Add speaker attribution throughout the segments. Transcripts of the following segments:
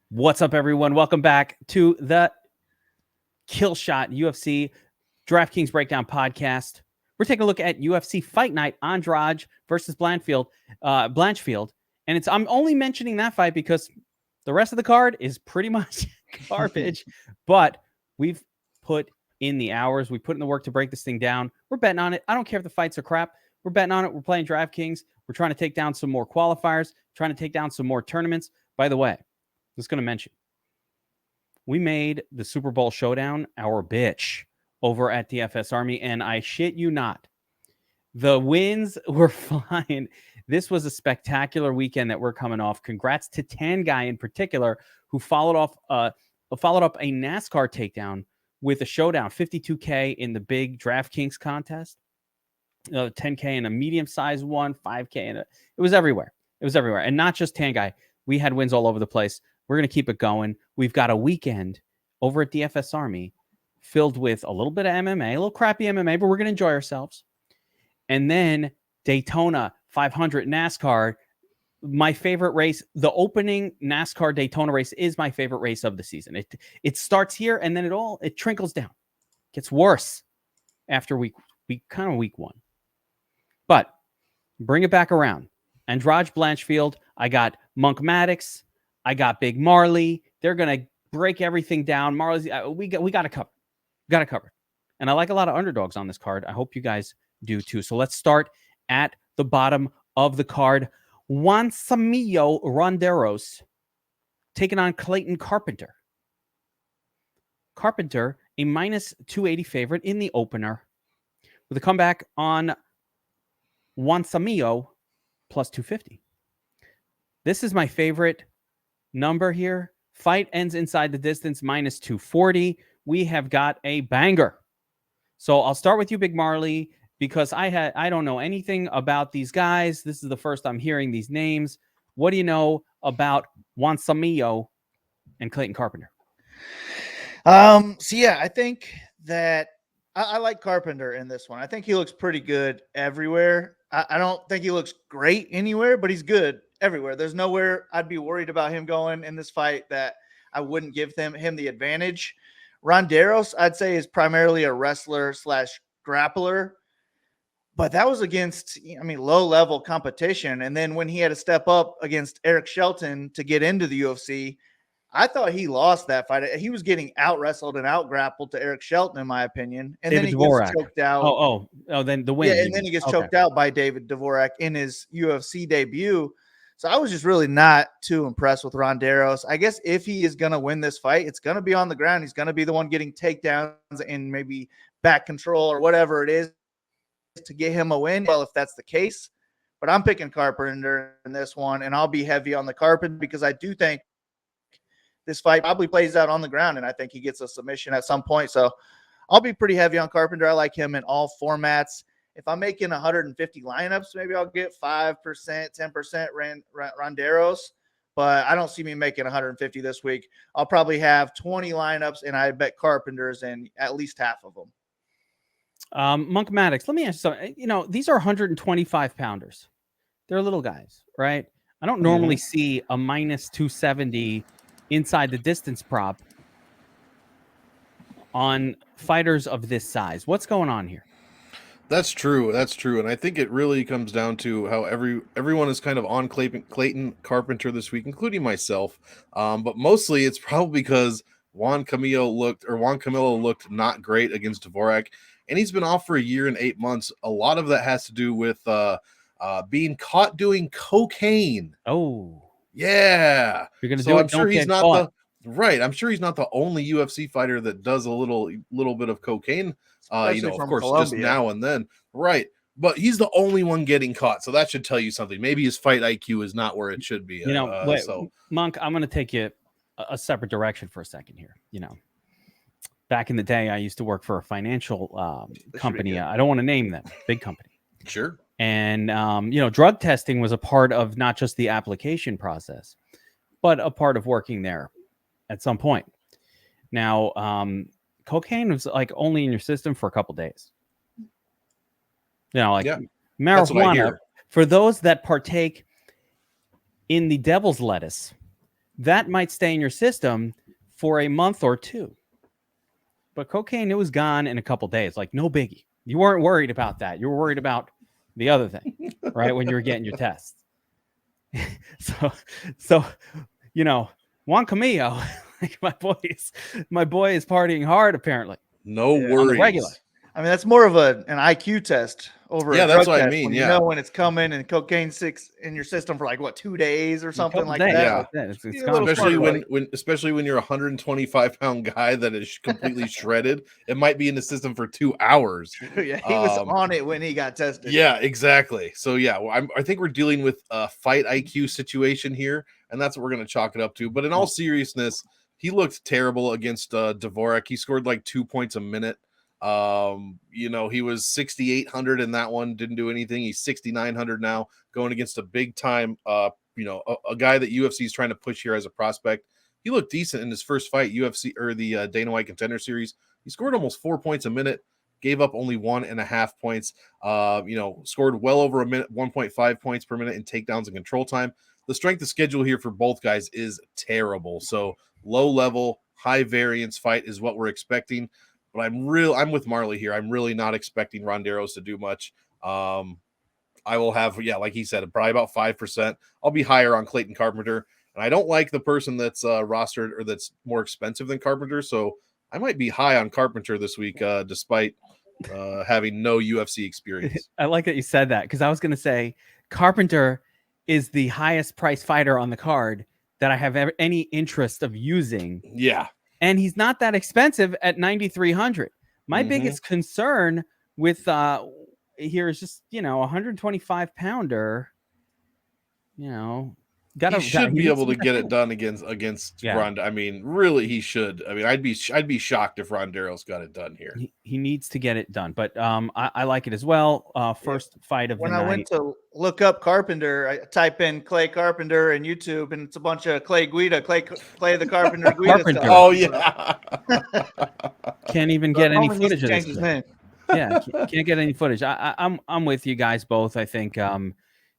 Speaker 1: What's up, everyone? Welcome back to the Kill Shot UFC Draftkings Breakdown Podcast. We're taking a look at UFC Fight Night, Andrade versus Blanchfield. And I'm only mentioning that fight because the rest of the card is pretty much garbage. But we've put in the hours. We put in the work to break this thing down. We're betting on it. I don't care if the fights are crap. We're betting on it. We're playing DraftKings. We're trying to take down some more qualifiers, trying to take down some more tournaments. By the way, just going to mention, we made the Super Bowl showdown our bitch over at DFS Army, and I shit you not, the wins were fine. This was a spectacular weekend that we're coming off. Congrats to Tan Guy in particular, who followed up a NASCAR takedown with a showdown, 52K in the big DraftKings contest, 10K in a medium-sized one, 5K in it was everywhere. It was everywhere, and not just Tan Guy. We had wins all over the place. We're going to keep it going. We've got a weekend over at DFS Army filled with a little bit of MMA, a little crappy MMA, but we're going to enjoy ourselves. And then Daytona 500 NASCAR, my favorite race. The opening NASCAR Daytona race is my favorite race of the season. It starts here, and then it trickles down. Gets worse after week one. But bring it back around. Andrade Blanchfield, I got MonkMMAtics, I got Big Marley. They're going to break everything down. Marley's, we got it covered. Got it covered. And I like a lot of underdogs on this card. I hope you guys do too. So let's start at the bottom of the card. Juan Samillo Ronderos taking on Clayton Carpenter. Carpenter, a minus 280 favorite in the opener, with a comeback on Juan Samillo plus 250. This is my favorite number here. Fight ends inside the distance, minus 240. We have got a banger. So I'll start with you, Big Marley, because I don't know anything about these guys. This is the first I'm hearing these names. What do you know about Juan Samillo and Clayton Carpenter?
Speaker 2: I think that I like Carpenter in this one. I think he looks pretty good everywhere. I don't think he looks great anywhere, but he's good everywhere. There's nowhere I'd be worried about him going in this fight that I wouldn't give him the advantage. Ronderos, I'd say, is primarily a wrestler / grappler, but that was against, low-level competition. And then when he had to step up against Eric Shelton to get into the UFC, I thought he lost that fight. He was getting out-wrestled and out-grappled to Eric Shelton, in my opinion. And
Speaker 1: David
Speaker 2: then he
Speaker 1: Dvorak
Speaker 2: gets choked out.
Speaker 1: Then the win.
Speaker 2: Yeah, and then he gets choked out by David Dvorak in his UFC debut. So I was just really not too impressed with Ronderos. I guess if he is going to win this fight, it's going to be on the ground. He's going to be the one getting takedowns and maybe back control or whatever it is to get him a win. Well, if that's the case, but I'm picking Carpenter in this one, and I'll be heavy on the Carpenter because I do think this fight probably plays out on the ground, and I think he gets a submission at some point. So I'll be pretty heavy on Carpenter. I like him in all formats. If I'm making 150 lineups, maybe I'll get 5%, 10% Ronderos, but I don't see me making 150 this week. I'll probably have 20 lineups, and I bet Carpenter's in at least half of them.
Speaker 1: MonkMMAtics, let me ask you something. These are 125 pounders. They're little guys, right? I don't normally see a minus 270 inside the distance prop on fighters of this size. What's going on here?
Speaker 3: That's true. And I think it really comes down to how everyone is kind of on Clayton Carpenter this week, including myself. But mostly it's probably because Juan Camilo looked not great against Dvorak, and he's been off for a year and 8 months. A lot of that has to do with being caught doing cocaine.
Speaker 1: Oh,
Speaker 3: yeah.
Speaker 1: You're gonna do it.
Speaker 3: I'm sure he's not I'm sure he's not the only UFC fighter that does a little bit of cocaine. Of course, Colombia. Just now and then, right? But he's the only one getting caught, so that should tell you something. Maybe his fight IQ is not where it should be.
Speaker 1: Monk, I'm going to take you a separate direction for a second here. Back in the day, I used to work for a financial company. I don't want to name them. Big company.
Speaker 3: Sure.
Speaker 1: And drug testing was a part of not just the application process, but a part of working there at some point. Now, cocaine was like only in your system for a couple days. Marijuana, for those that partake in the devil's lettuce, that might stay in your system for a month or two. But cocaine, it was gone in a couple days. Like, no biggie. You weren't worried about that. You were worried about the other thing, right? When you were getting your tests. So, you know, Juan Camillo, like my boy is partying hard, apparently.
Speaker 3: No
Speaker 2: Yeah, on the
Speaker 3: worries.
Speaker 1: regular.
Speaker 2: I mean, that's more of an IQ test over
Speaker 3: Yeah,
Speaker 2: a
Speaker 3: that's
Speaker 2: drug
Speaker 3: what I
Speaker 2: test
Speaker 3: mean,
Speaker 2: when
Speaker 3: yeah.
Speaker 2: you know when it's coming and cocaine six in your system for like what 2 days or something
Speaker 1: Couple
Speaker 2: like
Speaker 1: days,
Speaker 2: that.
Speaker 3: Yeah.
Speaker 1: like that. It's
Speaker 2: Be a
Speaker 1: gone.
Speaker 2: little
Speaker 3: Especially
Speaker 2: smart,
Speaker 3: especially when you're a 125-pound guy that is completely shredded, it might be in the system for 2 hours.
Speaker 2: Yeah, he was on it when he got tested.
Speaker 3: Yeah, exactly. So yeah, I think we're dealing with a fight IQ situation here, and that's what we're going to chalk it up to. But in all seriousness, he looked terrible against Dvorak. He scored like 2 points a minute. You know, he was 6,800 in that one, didn't do anything. He's 6,900 now, going against a big time you know, a guy that UFC is trying to push here as a prospect. He looked decent in his first fight, UFC or the Dana White Contender Series. He scored almost 4 points a minute, gave up only 1.5 points. You know, scored well over a minute, 1.5 points per minute in takedowns and control time. The strength of schedule here for both guys is terrible. So low level, high variance fight is what we're expecting. But I'm with Marley here. I'm really not expecting Ronderos to do much. I will have, yeah, like he said, probably about 5%. I'll be higher on Clayton Carpenter. And I don't like the person that's rostered or that's more expensive than Carpenter. So I might be high on Carpenter this week, despite having no UFC experience.
Speaker 1: I like that you said that, because I was going to say Carpenter is the highest price fighter on the card that I have any interest of using.
Speaker 3: Yeah.
Speaker 1: And he's not that expensive at 9,300. My biggest concern with here is just, you know, 125 pounder, you know,
Speaker 3: he should be able to get it done against Ronda. I mean, really, he should. I mean, I'd be shocked if Ronderos got it done here.
Speaker 1: He needs to get it done, but I like it as well. First fight of
Speaker 2: when
Speaker 1: the
Speaker 2: I
Speaker 1: night.
Speaker 2: went to look up Carpenter, I type in Clay Carpenter in YouTube, and it's a bunch of Clay Guida, Clay the Carpenter Guida
Speaker 1: Carpenter.
Speaker 2: stuff.
Speaker 3: Oh yeah.
Speaker 1: Can't even get any footage of this.
Speaker 2: His name.
Speaker 1: Yeah, can't get any footage. I'm with you guys both. I think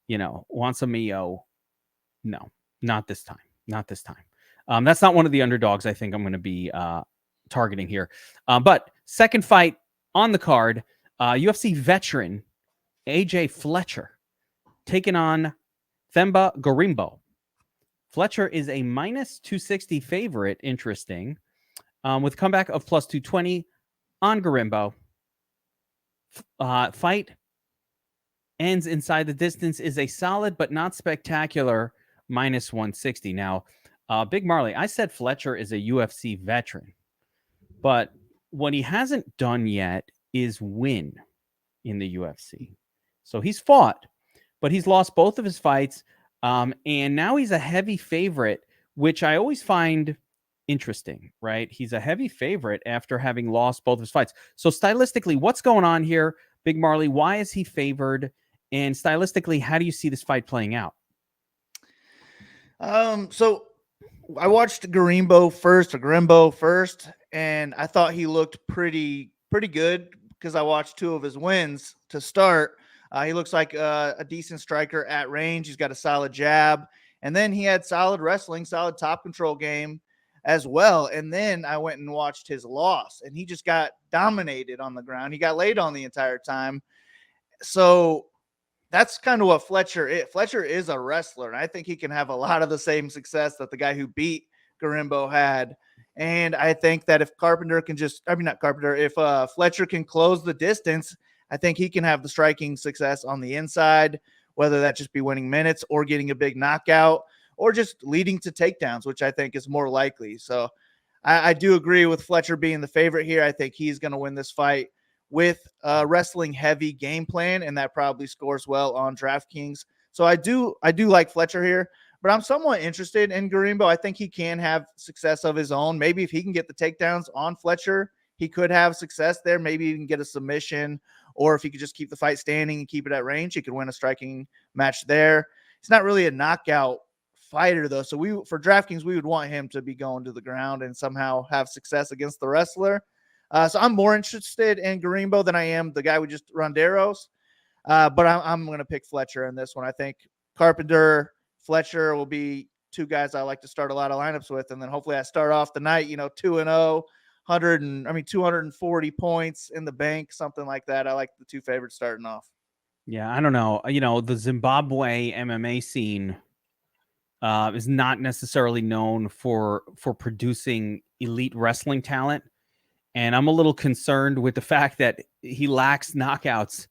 Speaker 1: you know, wants a Mio. No, not this time. Not this time. That's not one of the underdogs I think I'm going to be targeting here. But second fight on the card, UFC veteran AJ Fletcher taking on Themba Garimbo. Fletcher is a minus 260 favorite, interesting, with comeback of plus 220 on Garimbo. Fight ends inside the distance, is a solid but not spectacular minus 160. Now, Big Marley, I said Fletcher is a UFC veteran, but what he hasn't done yet is win in the UFC. So he's fought, but he's lost both of his fights, and now he's a heavy favorite, which I always find interesting, right? He's a heavy favorite after having lost both of his fights. So stylistically, what's going on here, Big Marley? Why is he favored? And stylistically, how do you see this fight playing out?
Speaker 2: So I watched Garimbo first, and I thought he looked pretty good because I watched 2 of his wins to start. He looks like a decent striker at range. He's got a solid jab, and then he had solid wrestling, solid top control game as well. And then I went and watched his loss, and he just got dominated on the ground. He got laid on the entire time. So that's kind of what Fletcher is. Fletcher is a wrestler, and I think he can have a lot of the same success that the guy who beat Garimbo had. And I think that if if Fletcher can close the distance, I think he can have the striking success on the inside, whether that just be winning minutes or getting a big knockout or just leading to takedowns, which I think is more likely. So I do agree with Fletcher being the favorite here. I think he's going to win this fight with a wrestling heavy game plan, and that probably scores well on DraftKings. So I do like Fletcher here, but I'm somewhat interested in Garimbo. I think he can have success of his own. Maybe if he can get the takedowns on Fletcher, he could have success there. Maybe even get a submission, or if he could just keep the fight standing and keep it at range, he could win a striking match there. It's not really a knockout fighter though. So for DraftKings, we would want him to be going to the ground and somehow have success against the wrestler. So I'm more interested in Garimbo than I am the guy we just Ronderos. But I'm going to pick Fletcher in this one. I think Carpenter, Fletcher will be two guys I like to start a lot of lineups with. And then hopefully I start off the night, 2-0, 240 points in the bank, something like that. I like the two favorites starting off.
Speaker 1: Yeah, I don't know. The Zimbabwe MMA scene is not necessarily known for producing elite wrestling talent. And I'm a little concerned with the fact that he lacks knockouts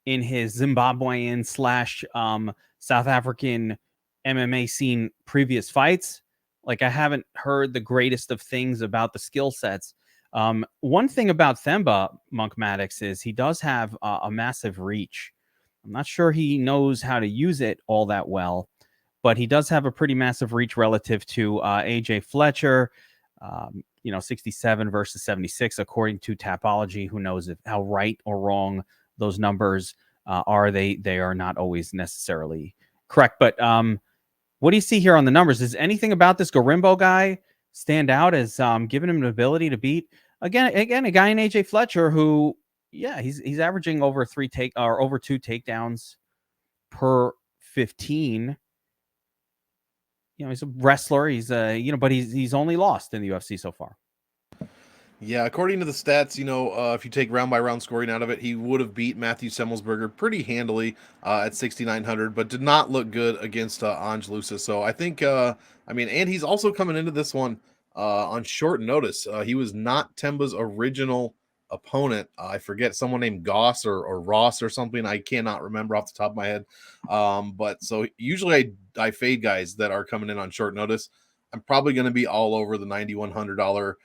Speaker 1: in his Zimbabwean / South African MMA scene previous fights. Like, I haven't heard the greatest of things about the skill sets. One thing about Themba MonkMMAtics is he does have a massive reach. I'm not sure he knows how to use it all that well, but he does have a pretty massive reach relative to AJ Fletcher. 67 versus 76, according to Tapology. Who knows how right or wrong those numbers are? They are not always necessarily correct. But what do you see here on the numbers? Does anything about this Garimbo guy stand out as giving him an ability to beat again a guy in AJ Fletcher who, he's averaging over over 2 takedowns per 15. He's a wrestler. He's but he's only lost in the UFC so far.
Speaker 3: Yeah, according to the stats, if you take round by round scoring out of it, he would have beat Matthew Semmelsberger pretty handily at 6,900, but did not look good against Angelusa. So I think, and he's also coming into this one on short notice. He was not Themba's original opponent. I forget, someone named Goss or Ross or something. I cannot remember off the top of my head. But so usually I fade guys that are coming in on short notice. I'm probably going to be all over the $9,100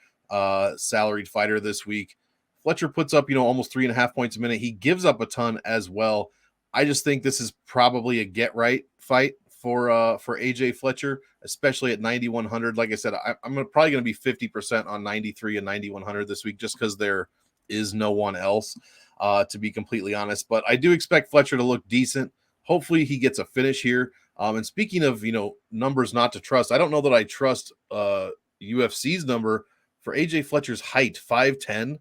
Speaker 3: salaried fighter this week. Fletcher puts up, almost 3.5 points a minute. He gives up a ton as well. I just think this is probably a get right fight for AJ Fletcher, especially at 9,100. Like I said, I'm probably going to be 50% on 93 and 9,100 this week, just because there is no one else, to be completely honest. But I do expect Fletcher to look decent. Hopefully he gets a finish here. And speaking of, numbers not to trust, I don't know that I trust UFC's number for AJ Fletcher's height, 5'10".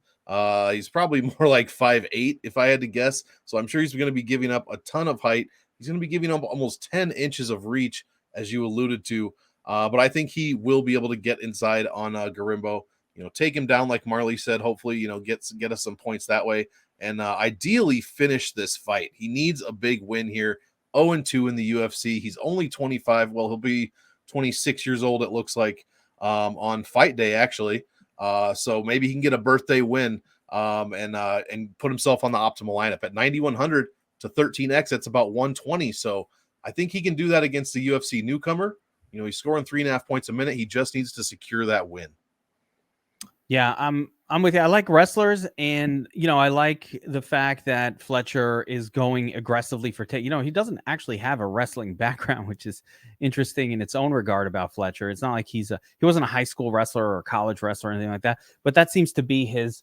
Speaker 3: He's probably more like 5'8", if I had to guess. So I'm sure he's going to be giving up a ton of height. He's going to be giving up almost 10 inches of reach, as you alluded to. But I think he will be able to get inside on Garimbo. Take him down like Marley said. Hopefully, get us some points that way, and ideally finish this fight. He needs a big win here. 0-2 in the UFC. He's only 25. Well, he'll be 26 years old, it looks like, on fight day, actually. So maybe he can get a birthday win and put himself on the optimal lineup at 9,100 to 13x. That's about 120. So I think he can do that against the UFC newcomer. He's scoring 3.5 points a minute. He just needs to secure that win.
Speaker 1: Yeah, I'm with you. I like wrestlers, and I like the fact that Fletcher is going aggressively for he doesn't actually have a wrestling background, which is interesting in its own regard about Fletcher. It's not like he wasn't a high school wrestler or a college wrestler or anything like that, but that seems to be his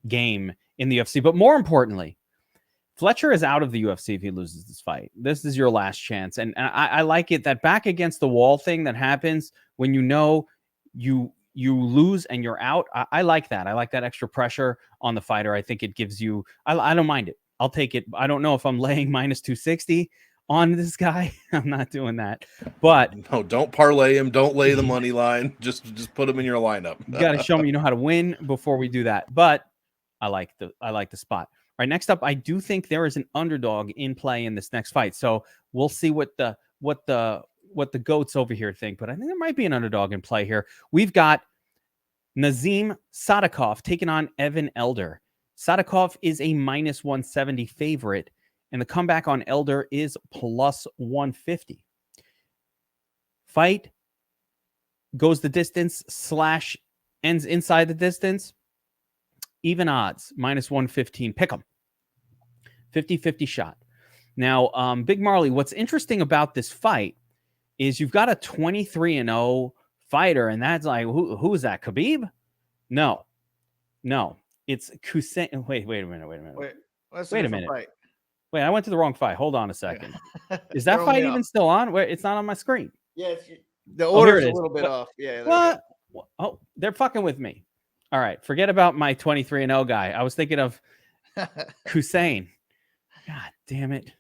Speaker 1: game in the UFC. But more importantly, Fletcher is out of the UFC if he loses this fight. This is your last chance, and I like it, that back against the wall thing that happens when you lose and you're out. I like that. I like that extra pressure on the fighter. I think it gives you, I don't mind it. I'll take it. I don't know if I'm laying minus 260 on this guy. I'm not doing that. But
Speaker 3: no, don't parlay him. Don't lay the money line. Just put him in your lineup.
Speaker 1: You got to show me you know how to win before we do that. But I like the spot. All right, next up, I do think there is an underdog in play in this next fight. So we'll see what the goats over here think, but I think there might be an underdog in play here. We've got Nazim Sadikov taking on Evan Elder. Sadikov is a minus 170 favorite, and the comeback on Elder is plus 150. Fight goes the distance / ends inside the distance. Even odds, minus 115. Pick 'em. 50-50 shot. Now, Big Marley, what's interesting about this fight is you've got a 23-0 fighter, and that's like, who is that? Khabib? No, it's Kusain. Wait a minute. Wait a minute.
Speaker 2: Fight.
Speaker 1: Wait, I went to the wrong fight. Hold on a second. Is that fight even still on? Wait, it's not on my screen.
Speaker 2: Yes, the order's a little bit off. Yeah.
Speaker 1: What? Oh, they're fucking with me. All right, forget about my 23-0 guy. I was thinking of Kusain. God damn it.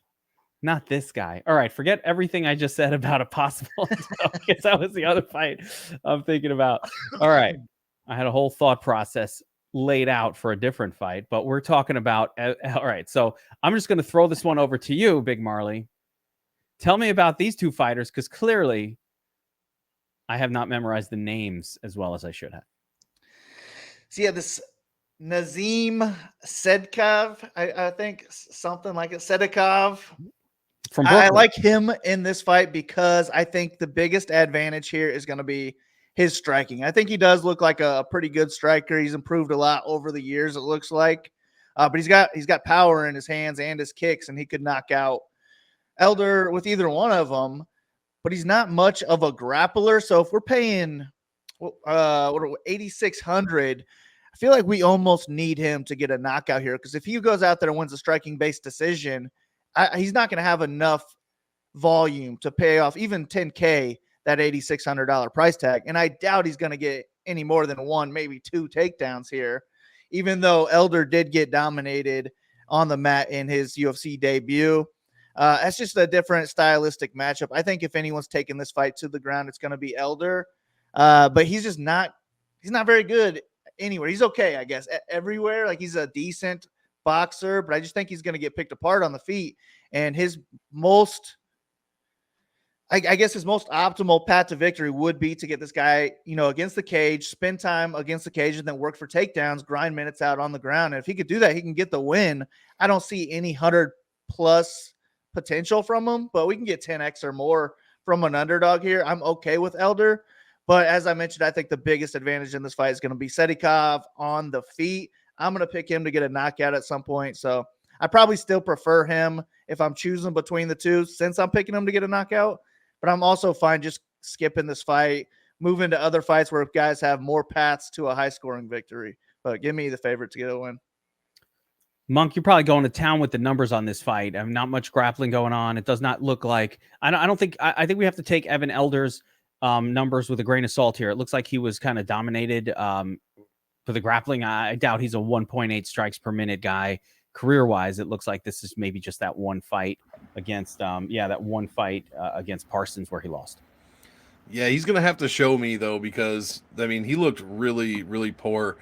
Speaker 1: Not this guy. All right, forget everything I just said about a possible, because that was the other fight I'm thinking about. All right, I had a whole thought process laid out for a different fight, but we're talking about. All right, so I'm just going to throw this one over to you, Big Marley. Tell me about these two fighters, because clearly I have not memorized the names as well as I should have.
Speaker 2: So yeah, this Nazim Sadikov, I think something like it. Sadikov.
Speaker 1: From
Speaker 2: I
Speaker 1: Brooklyn.
Speaker 2: like him in this fight because I think the biggest advantage here is going to be his striking. I think he does look like a pretty good striker. He's improved a lot over the years, it looks like. But he's got power in his hands and his kicks, and he could knock out Elder with either one of them. But he's not much of a grappler. So if we're paying 8,600, I feel like we almost need him to get a knockout here, because if he goes out there and wins a striking-based decision, he's not going to have enough volume to pay off even $10K, that $8,600 price tag. And I doubt he's going to get any more than one, maybe two takedowns here, even though Elder did get dominated on the mat in his UFC debut. That's just a different stylistic matchup. I think if anyone's taking this fight to the ground, it's going to be Elder. But he's just not very good anywhere. He's okay, I guess, everywhere. Like, he's a decent boxer, but I just think he's going to get picked apart on the feet. And his most optimal path to victory would be to get this guy, against the cage, spend time against the cage, and then work for takedowns, grind minutes out on the ground. And if he could do that, he can get the win. I don't see any 100+ potential from him, but we can get 10x or more from an underdog here. I'm okay with Elder. But as I mentioned, I think the biggest advantage in this fight is going to be Sadikov on the feet. I'm going to pick him to get a knockout at some point. So I probably still prefer him if I'm choosing between the two, since I'm picking him to get a knockout. But I'm also fine just skipping this fight, moving to other fights where guys have more paths to a high-scoring victory. But give me the favorite to get a win.
Speaker 1: Monk, you're probably going to town with the numbers on this fight. Not much grappling going on. It does not look like. I think we have to take Evan Elder's numbers with a grain of salt here. It looks like he was kind of dominated for the grappling. I doubt he's a 1.8 strikes per minute guy. Career-wise, it looks like this is maybe just that one fight against against Parsons where he lost.
Speaker 3: Yeah, he's going to have to show me, though, because, he looked really, really poor.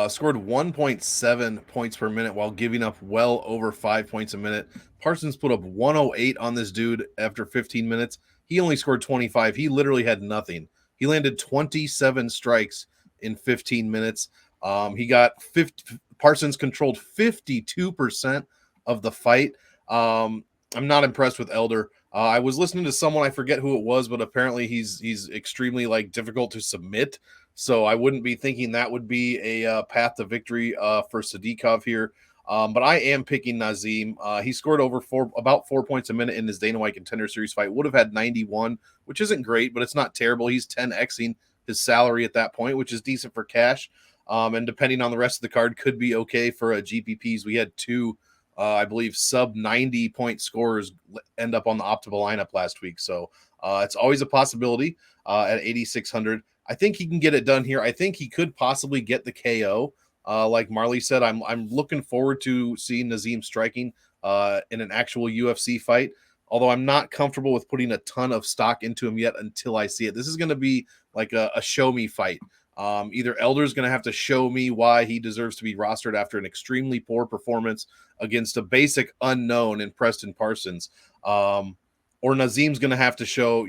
Speaker 3: Scored 1.7 points per minute while giving up well over 5 points a minute. Parsons put up 108 on this dude after 15 minutes. He only scored 25. He literally had nothing. He landed 27 strikes in 15 minutes. Parsons controlled 52% of the fight. I'm not impressed with Elder. I was listening to someone, I forget who it was, but apparently he's extremely difficult to submit. So I wouldn't be thinking that would be a path to victory for Sadikov here. But I am picking Nazim. He scored about 4 points a minute in his Dana White Contender Series fight. Would have had 91, which isn't great, but it's not terrible. He's 10xing his salary at that point, which is decent for cash. And depending on the rest of the card, could be okay for GPPs. We had two, I believe, sub 90 point scorers end up on the optimal lineup last week. So it's always a possibility at 8,600. I think he can get it done here. I think he could possibly get the KO. Like Marley said, I'm looking forward to seeing Nazim striking in an actual UFC fight, although I'm not comfortable with putting a ton of stock into him yet until I see it. This is going to be like a show me fight. Either Elder's going to have to show me why he deserves to be rostered after an extremely poor performance against a basic unknown in Preston Parsons, or Nazim's going to have to show,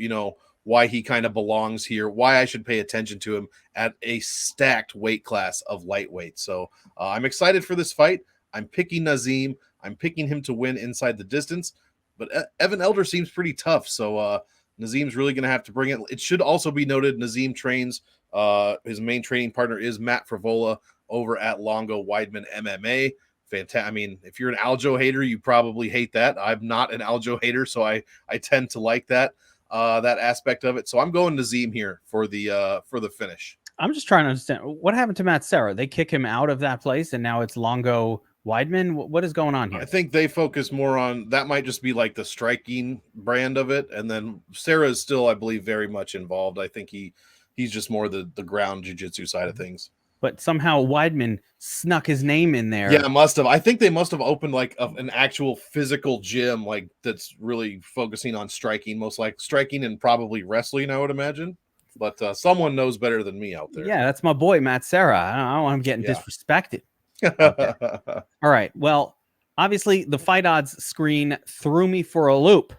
Speaker 3: why he kind of belongs here, why I should pay attention to him at a stacked weight class of lightweight. So I'm excited for this fight. I'm picking Nazim. I'm picking him to win inside the distance, but Evan Elder seems pretty tough. So Nazim's really going to have to bring it. It should also be noted Nazim trains, his main training partner is Matt Frivola over at Longo Weidman MMA. Fantastic. If you're an Aljo hater, you probably hate that. I'm not an Aljo hater, so I tend to like that aspect of it. So I'm going Nazim here for the finish.
Speaker 1: I'm just trying to understand what happened to Matt Serra. They kick him out of that place, and now it's Longo Weidman. What is going on here?
Speaker 3: I think they focus more on that. Might just be like the striking brand of it, and then Serra is still, I believe, very much involved. I think he's just more the ground jiu-jitsu side of things.
Speaker 1: but somehow Weidman snuck his name in there.
Speaker 3: Yeah, must have. I think they must have opened like an actual physical gym, like that's really focusing on striking, most like striking and probably wrestling, I would imagine. But someone knows better than me out there.
Speaker 1: Yeah, that's my boy Matt Serra. I don't want him getting disrespected. All right. Well, obviously the fight odds screen threw me for a loop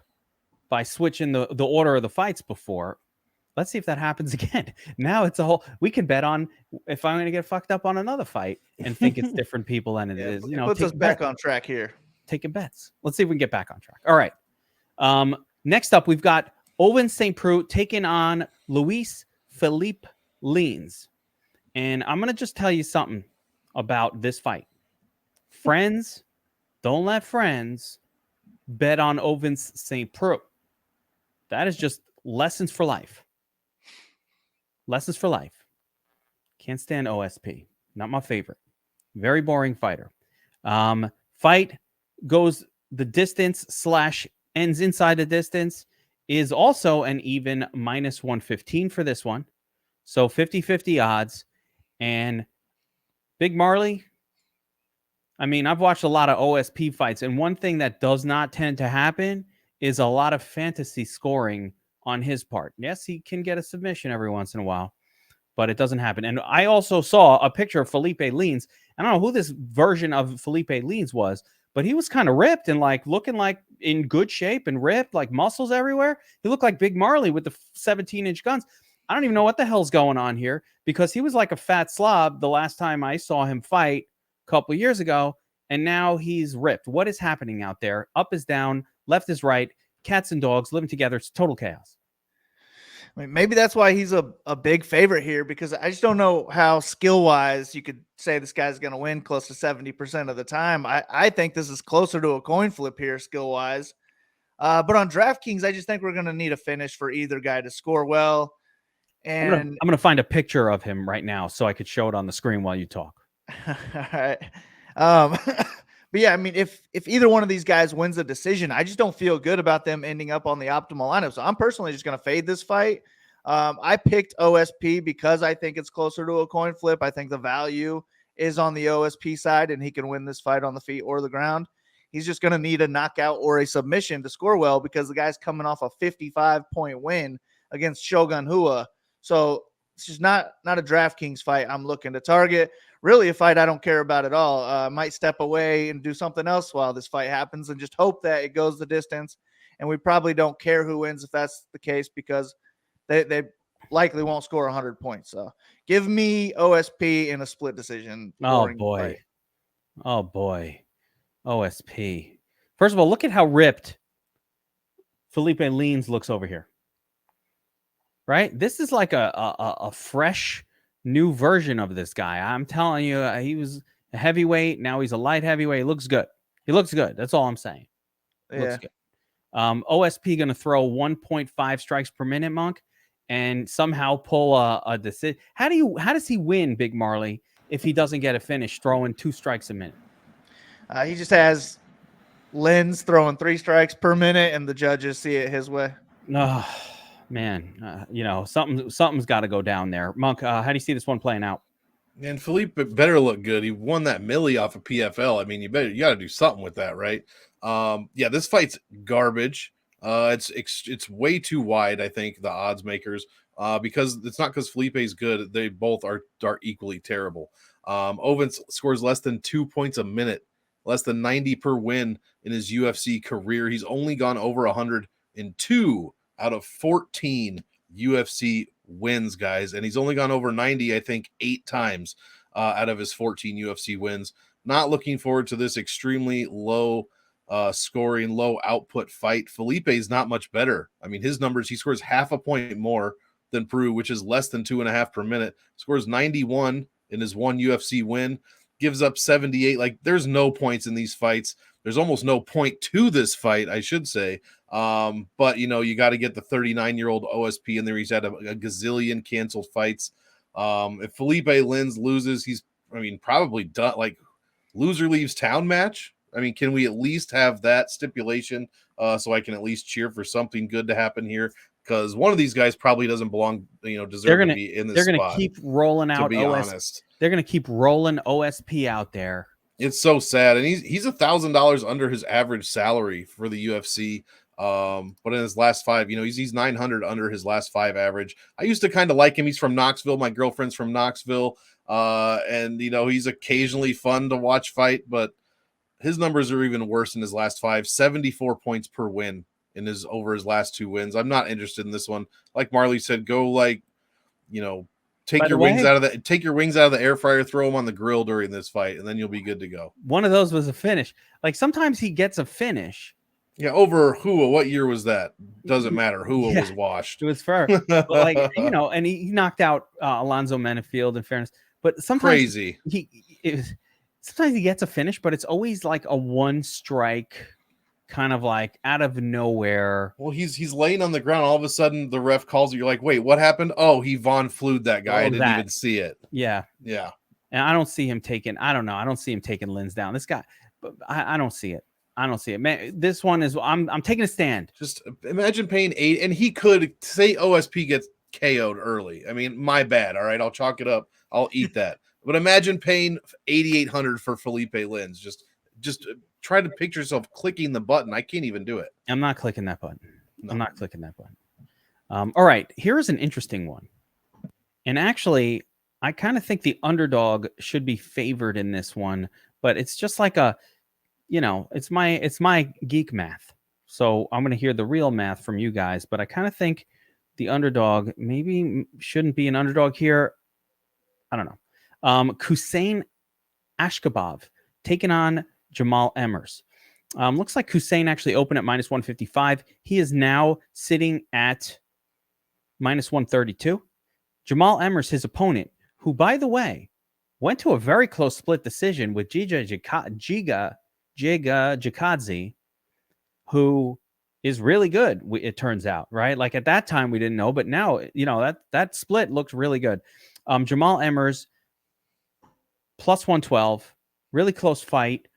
Speaker 1: by switching the order of the fights before. Let's see if that happens again. Now it's a whole. We can bet on if I'm going to get fucked up on another fight and think it's different people than it is. You know,
Speaker 2: puts us back on track here.
Speaker 1: Taking bets. Let's see if we can get back on track. All right. Next up, we've got Owen St. Preux taking on Luis Philippe Lins. And I'm going to just tell you something about this fight. Friends, don't let friends bet on Owen St. Preux. That is just lessons for life. Lessons for life. Can't stand OSP. Not my favorite. Very boring fighter. Fight goes the distance / ends inside the distance is also an even -115 for this one. So 50-50 odds. And Big Marley, I mean, I've watched a lot of OSP fights, and one thing that does not tend to happen is a lot of fantasy scoring on his part. Yes, he can get a submission every once in a while, but it doesn't happen. And I also saw a picture of Felipe Lins. I don't know who this version of Felipe Lins was, but he was kind of ripped and like looking like in good shape and ripped, like muscles everywhere. He looked like Big Marley with the 17-inch guns. I don't even know what the hell's going on here because he was like a fat slob the last time I saw him fight a couple of years ago, and now he's ripped. What is happening out there? Up is down, left is right, cats and dogs living together. It's total chaos.
Speaker 2: I mean, maybe that's why he's a big favorite here, because I just don't know how skill-wise you could say this guy's going to win close to 70% of the time. I think this is closer to a coin flip here skill-wise. But on DraftKings, I just think we're going to need a finish for either guy to score well. And
Speaker 1: I'm going to find a picture of him right now so I could show it on the screen while you talk.
Speaker 2: All right. But yeah, I mean, if either one of these guys wins a decision, I just don't feel good about them ending up on the optimal lineup. So I'm personally just going to fade this fight. I picked OSP because I think it's closer to a coin flip. I think the value is on the OSP side, and he can win this fight on the feet or the ground. He's just going to need a knockout or a submission to score well because the guy's coming off a 55-point win against Shogun Rua. So it's just not a DraftKings fight I'm looking to target. Really a fight I don't care about at all. Might step away and do something else while this fight happens and just hope that it goes the distance. And we probably don't care who wins if that's the case because they likely won't score 100 points. So give me OSP in a split decision.
Speaker 1: Oh, boy. Fight. Oh, boy. OSP. First of all, look at how ripped Felipe Lins looks over here. Right? This is like a fresh new version of this guy. I'm telling you, he was a heavyweight. Now he's a light heavyweight. He looks good. He looks good. That's all I'm saying. Looks good. OSP going to throw 1.5 strikes per minute, Monk, and somehow pull a decision. How does he win, Big Marley, if he doesn't get a finish throwing 2 strikes a minute?
Speaker 2: He just has Lins throwing 3 strikes per minute, and the judges see it his way.
Speaker 1: No. Man, something's got to go down there. Monk, how do you see this one playing out?
Speaker 3: And Felipe better look good. He won that millie off of PFL. I mean, you got to do something with that, right? Yeah, this fight's garbage. It's way too wide, I think, the odds makers, because it's not because Felipe's good. They both are equally terrible. Owen scores less than 2 points a minute, less than 90 per win in his UFC career. He's only gone over 102 out of 14 UFC wins, guys. And he's only gone over 90, I think, 8 times out of his 14 UFC wins. Not looking forward to this extremely low scoring, low output fight. Felipe's not much better. I mean, his numbers, he scores half a point more than Preux, which is less than 2.5 per minute. Scores 91 in his one UFC win. Gives up 78. Like, there's no points in these fights. There's almost no point to this fight, I should say. But, you got to get the 39-year-old OSP in there. He's had a gazillion canceled fights. If Felipe Lins loses, he's, probably done. Like, loser leaves town match. Can we at least have that stipulation so I can at least cheer for something good to happen here? because one of these guys probably doesn't belong, deserve to be in this
Speaker 1: They're
Speaker 3: spot.
Speaker 1: going to keep rolling out
Speaker 3: to be honest.
Speaker 1: They're going to keep rolling OSP out there.
Speaker 3: It's so sad. And he's $1,000 under his average salary for the UFC. But in his last 5, he's 900 under his last 5 average. I used to kind of like him. He's from Knoxville. My girlfriend's from Knoxville. And he's occasionally fun to watch fight, but his numbers are even worse in his last 5, 74 points per win over his last 2 wins. I'm not interested in this one. Like Marley said, go take your wings out of the air fryer, throw them on the grill during this fight, and then you'll be good to go.
Speaker 1: One of those was a finish. Like sometimes he gets a finish.
Speaker 3: Yeah, over Hua. What year was that? Doesn't matter. Hua was washed.
Speaker 1: It was fair. But and he knocked out Alonzo Menafield, in fairness. But sometimes
Speaker 3: crazy.
Speaker 1: Sometimes he gets a finish, but it's always like a 1 strike, kind of like out of nowhere.
Speaker 3: Well, he's laying on the ground. All of a sudden, the ref calls it. You're like, wait, what happened? Oh, he Von Flued that guy. I didn't even see it.
Speaker 1: Yeah. And I don't see him taking. I don't know. I don't see him taking Lynn's down. This guy, I don't see it. I don't see it, man. This one is. I'm taking a stand. Just
Speaker 3: imagine paying 8, and he could say OSP gets KO'd early. I mean, my bad. All right, I'll chalk it up. I'll eat that. But imagine paying $8,800 for Felipe Lins. Just try to picture yourself clicking the button. I can't even do it.
Speaker 1: I'm not clicking that button. No. I'm not clicking that button. All right, here's an interesting one. And actually, I kind of think the underdog should be favored in this one, but it's just like it's my geek math. So I'm going to hear the real math from you guys, but I kind of think the underdog maybe shouldn't be an underdog here. I don't know. Hussein Askabov taking on Jamal Emmers. Looks like Hussein actually opened at -155. He is now sitting at -132. Jamal Emmers, his opponent, who, by the way, went to a very close split decision with Giga Jakadze, who is really good, it turns out, right? Like at that time, we didn't know, but now, that split looks really good. Jamal Emmers, +112, really close fight.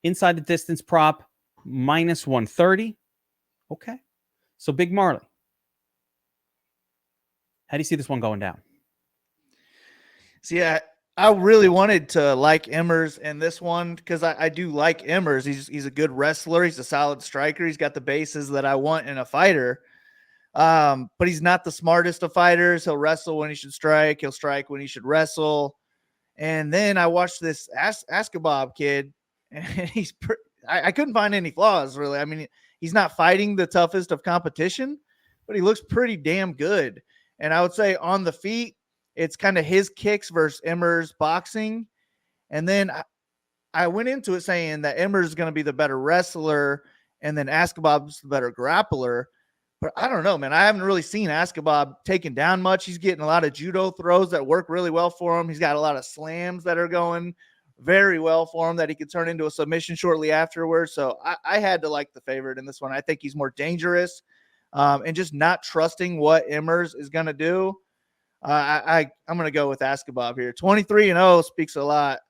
Speaker 1: Inside the distance prop, -130. Okay. So Big Marley, how do you see this one going down?
Speaker 2: See, I really wanted to like Emmers in this one because I do like Emmers. He's a good wrestler. He's a solid striker. He's got the bases that I want in a fighter. But he's not the smartest of fighters. He'll wrestle when he should strike. He'll strike when he should wrestle. And then I watched this Askabov kid, and I couldn't find any flaws, really. I mean, he's not fighting the toughest of competition, but he looks pretty damn good. And I would say on the feet, it's kind of his kicks versus Emmers' boxing. And then I went into it saying that Emmers is going to be the better wrestler, and then Askabov's the better grappler. But I don't know, man. I haven't really seen Askabov taken down much. He's getting a lot of judo throws that work really well for him. He's got a lot of slams that are going very well for him that he could turn into a submission shortly afterwards. So I had to like the favorite in this one. I think he's more dangerous and just not trusting what Emmers is going to do. I'm going to go with Askabov here. 23-0 speaks a lot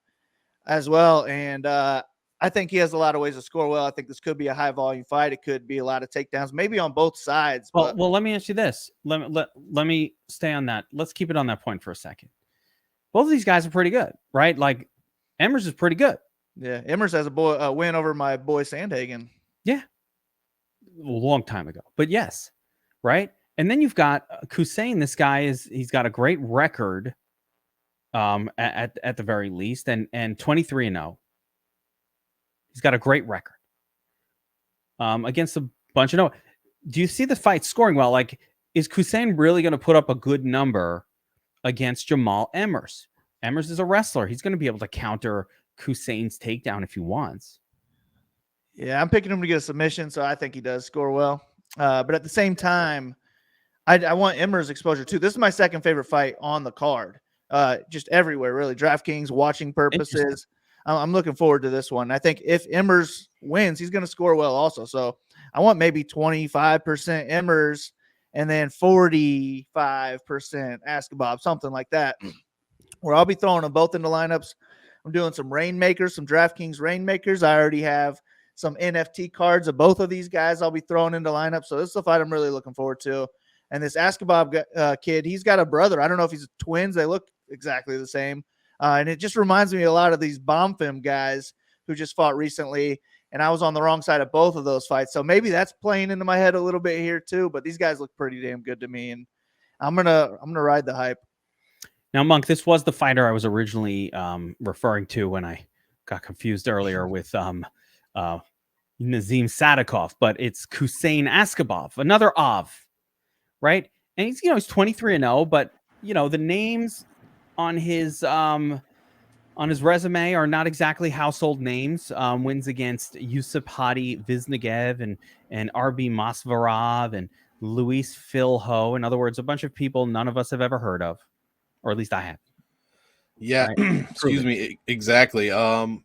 Speaker 2: as well. And I think he has a lot of ways to score well. I think this could be a high volume fight. It could be a lot of takedowns, maybe on both sides.
Speaker 1: Well, let me ask you this. Let me stay on that. Let's keep it on that point for a second. Both of these guys are pretty good, right? Like Emmers is pretty good.
Speaker 2: Yeah, Emmers has a win over my boy Sandhagen.
Speaker 1: Yeah, a long time ago, but yes, right. And then you've got Hussein. This guy he's got a great record, at the very least, and 23-0. He's got a great record against a bunch of no. Do you see the fight scoring well? Like, is Hussein really going to put up a good number against Jamal Emmers? Emmers is a wrestler. He's going to be able to counter Hussein's takedown if he wants.
Speaker 2: Yeah, I'm picking him to get a submission, so I think he does score well. But at the same time, I want Emmers exposure too. This is my second favorite fight on the card. Just everywhere, really. Draftkings, watching purposes. I'm looking forward to this one. I think if Emmers wins, he's going to score well also. So I want maybe 25% Emmers and then 45% Askabov, something like that, where I'll be throwing them both into lineups. I'm doing some Rainmakers, some DraftKings Rainmakers. I already have some NFT cards of both of these guys I'll be throwing into lineup. So this is a fight I'm really looking forward to. And this Askabov kid, he's got a brother. I don't know if he's twins. They look exactly the same. And it just reminds me a lot of these Bombfim guys who just fought recently. And I was on the wrong side of both of those fights. So maybe that's playing into my head a little bit here too. But these guys look pretty damn good to me. And I'm gonna ride the hype.
Speaker 1: Now, Monk, this was the fighter I was originally referring to when I got confused earlier with Nazim Sadikov, but it's Hussein Askabov, another Av, right? And he's 23-0, but the names on his resume are not exactly household names. Wins against Yusuf Hadi Viznegev and RB Masvarov and Luis Filho. In other words, a bunch of people none of us have ever heard of. Or at least I have.
Speaker 3: Yeah, right? Excuse me. Exactly. And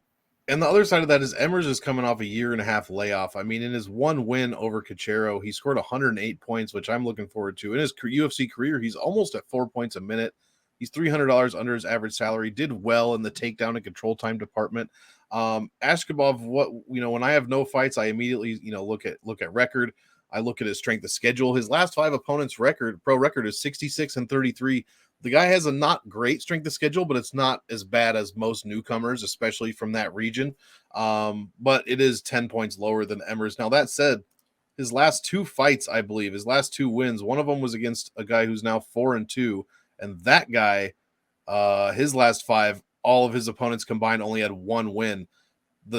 Speaker 3: the other side of that is Emmers is coming off a 1.5 year layoff. I mean, in his one win over Cachero, he scored 108 points, which I'm looking forward to. In his UFC career, he's almost at 4 points a minute. He's $300 under his average salary. Did well in the takedown and control time department. Askabov, when I have no fights, I immediately look at record. I look at his strength of schedule. His last 5 opponents' pro record is 66-33. The guy has a not great strength of schedule, but it's not as bad as most newcomers, especially from that region. But it is 10 points lower than Emmers. Now, that said, his last 2 fights, I believe, his last 2 wins, one of them was against a guy who's now 4-2. And that guy, his last 5, all of his opponents combined only had 1 win.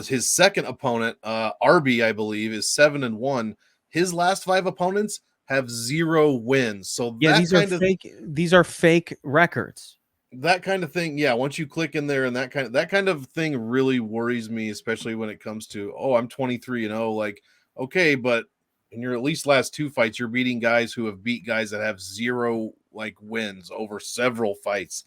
Speaker 3: His second opponent, RB, I believe, is 7-1. His last 5 opponents have 0 wins. So
Speaker 1: yeah, these are fake records.
Speaker 3: That kind of thing. Yeah. Once you click in there and that kind of thing really worries me, especially when it comes to, I'm 23-0. Like, okay, but in your at least last 2 fights, you're beating guys who have beat guys that have 0 wins over several fights.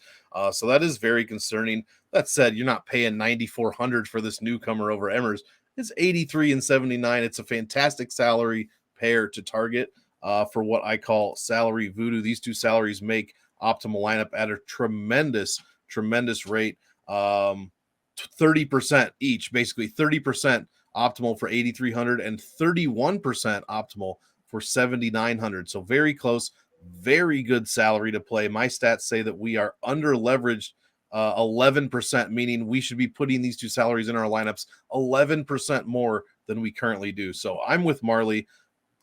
Speaker 3: So that is very concerning. That said, you're not paying $9,400 for this newcomer over Emmers. It's 83 and 79. It's a fantastic salary pair to target. For what I call salary voodoo. These 2 salaries make optimal lineup at a tremendous rate. 30% each, basically 30% optimal for 8,300 and 31% optimal for 7,900. So very close, very good salary to play. My stats say that we are under leveraged 11%, meaning we should be putting these 2 salaries in our lineups 11% more than we currently do. So I'm with Marley.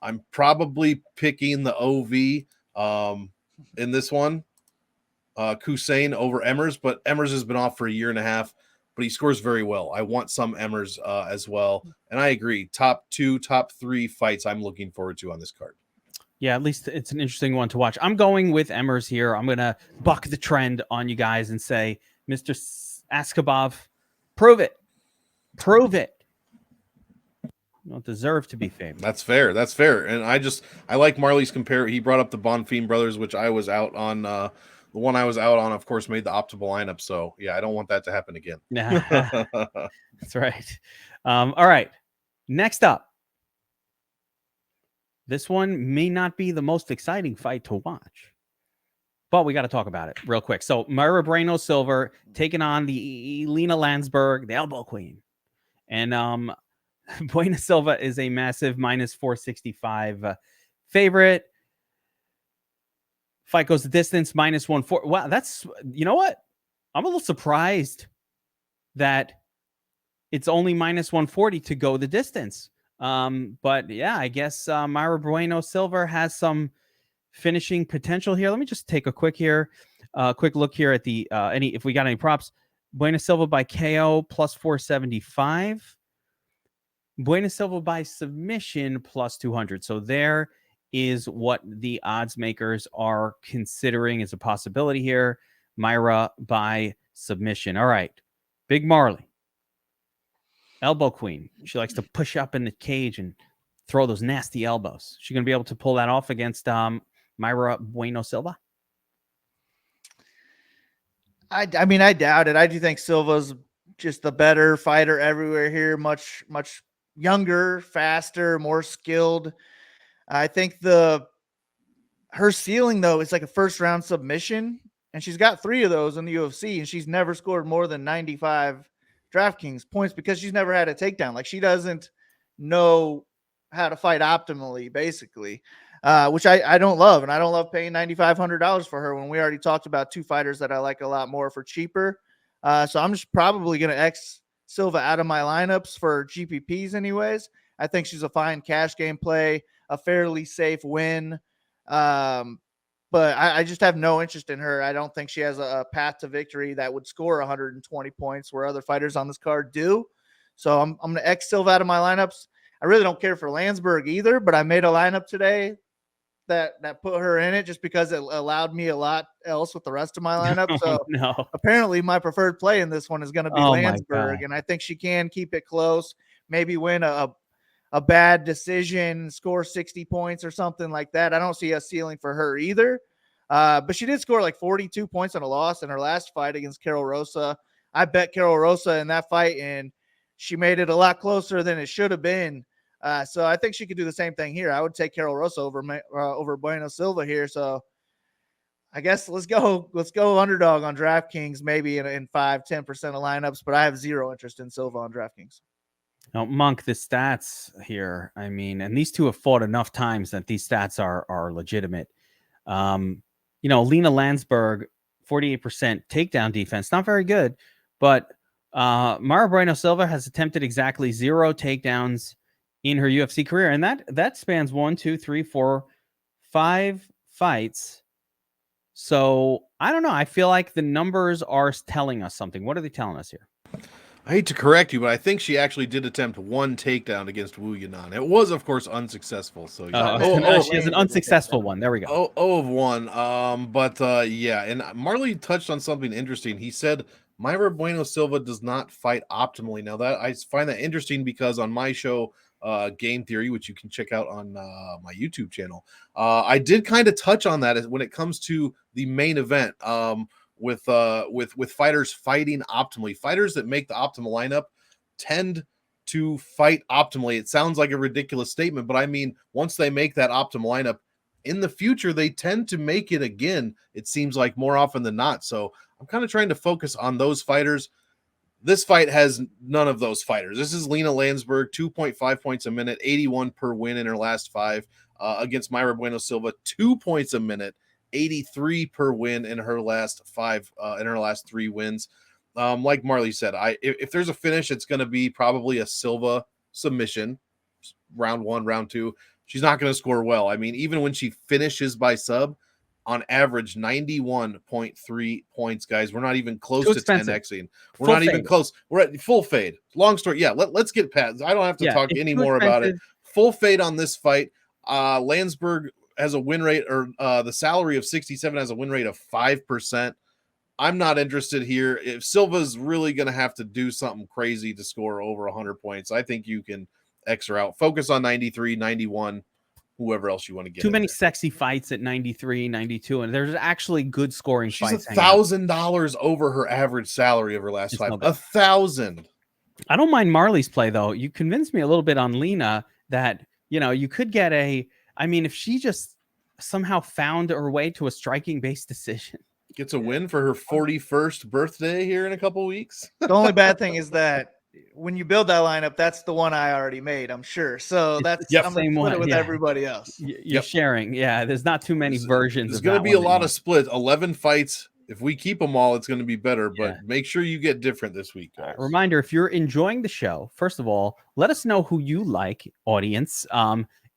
Speaker 3: I'm probably picking the OV in this one, Hussein over Emmers, but Emmers has been off for 1.5 years, but he scores very well. I want some Emmers as well. And I agree. Top 2, top 3 fights I'm looking forward to on this card.
Speaker 1: Yeah, at least it's an interesting one to watch. I'm going with Emmers here. I'm going to buck the trend on you guys and say, Mr. Askabov, prove it. Prove it. You don't deserve to be famous.
Speaker 3: That's fair. And I like Marley's compare. He brought up the Bonfim brothers, which I was out on. The one I was out on, of course, made the optimal lineup. So yeah, I don't want that to happen again.
Speaker 1: That's right. All right. Next up. This one may not be the most exciting fight to watch, but we got to talk about it real quick. So Mayra Bueno Silva taking on the Elena Landsberg, the elbow queen. And Bueno Silva is a massive -465 favorite. Fight goes the distance, -140. Wow, that's, you know what? I'm a little surprised that it's only -140 to go the distance. But yeah, I guess Mayra Bueno Silva has some finishing potential here. Let me just take a quick look here at the if we got any props. Bueno Silva by KO +475. Bueno Silva by submission +200. So there is what the odds makers are considering as a possibility here. Mayra by submission. All right. Big Marley. Elbow queen. She likes to push up in the cage and throw those nasty elbows. She going to be able to pull that off against Mayra Bueno Silva?
Speaker 2: I mean, I doubt it. I do think Silva's just the better fighter everywhere here. Much younger, faster, more skilled. I think her ceiling though is like a first round submission, and she's got 3 of those in the UFC, and she's never scored more than 95 DraftKings points because she's never had a takedown. Like, she doesn't know how to fight optimally, basically, which I don't love. And I don't love paying $9,500 for her when we already talked about two fighters that I like a lot more for cheaper. So I'm just probably going to X Silva out of my lineups for GPPs anyways. I think she's a fine cash game play, a fairly safe win. But I just have no interest in her. I don't think she has a path to victory that would score 120 points where other fighters on this card do. So I'm going to X Silva out of my lineups. I really don't care for Landsberg either, but I made a lineup today that put her in it just because it allowed me a lot else with the rest of my lineup. So
Speaker 1: no.
Speaker 2: Apparently my preferred play in this one is going to be Landsberg, and I think she can keep it close, maybe win a bad decision, score 60 points or something like that. I don't see a ceiling for her either. But she did score like 42 points on a loss in her last fight against Carol Rosa. I bet Carol Rosa in that fight, and she made it a lot closer than it should have been. So I think she could do the same thing here. I would take Carol Rosa over Bueno Silva here. So I guess let's go underdog on DraftKings, maybe in 5-10% of lineups, but I have zero interest in Silva on DraftKings.
Speaker 1: Now, Monk, the stats here, I mean, and these two have fought enough times that these stats are legitimate. Lena Landsberg, 48% takedown defense, not very good, but Mara Bueno Silva has attempted exactly 0 takedowns in her UFC career, and that spans 1, 2, 3, 4, 5 fights. So I don't know. I feel like the numbers are telling us something. What are they telling us here?
Speaker 3: I hate to correct you, but I think she actually did attempt 1 takedown against Wu Yanan. It was, of course, unsuccessful. So
Speaker 1: she has an unsuccessful one. There we go.
Speaker 3: 0 of 1. Yeah, and Marley touched on something interesting. He said Mayra Bueno Silva does not fight optimally. Now that I find that interesting because on my show, Game Theory, which you can check out on my YouTube channel, I did kind of touch on that when it comes to the main event. With fighters fighting optimally, fighters that make the optimal lineup tend to fight optimally. It sounds like a ridiculous statement, but I mean, once they make that optimal lineup in the future, they tend to make it again. It seems like more often than not. So I'm kind of trying to focus on those fighters. This fight has none of those fighters. This is Lena Landsberg, 2.5 points a minute, 81 per win in her last 5 against Mayra Bueno Silva, 2 points a minute, 83 per win in her last 5 in her last 3 wins. Like Marley said, if there's a finish, it's going to be probably a Silva submission, round 1, round 2. She's not going to score well. I mean, even when she finishes by sub, on average 91.3 points, guys. We're not even close to 10xing. We're not even close. We're at full fade. Long story. Yeah, let's get past. I don't have to talk any more about it. Full fade on this fight. Landsberg has a win rate, or the salary of 67 has a win rate of 5%. I'm not interested here. If Silva's really going to have to do something crazy to score over 100 points, I think you can X her out. Focus on 93, 91, whoever else you want to get.
Speaker 1: Too many sexy fights at 93, 92, and there's actually good scoring fights.
Speaker 3: She's $1,000 over her average salary of her last 5. $1,000.
Speaker 1: I don't mind Marley's play, though. You convinced me a little bit on Lena that, you could get if she just somehow found her way to a striking-based decision.
Speaker 3: Gets a win for her 41st birthday here in a couple weeks.
Speaker 2: The only bad thing is that when you build that lineup, that's the one I already made, I'm sure. So that's I'm going to split it with everybody else.
Speaker 1: You're sharing. Yeah, there's not too many versions.
Speaker 3: There's going to be a lot of splits. 11 fights. If we keep them all, it's going to be better. But make sure you get different this week, guys.
Speaker 1: Reminder, if you're enjoying the show, first of all, let us know who you like, audience,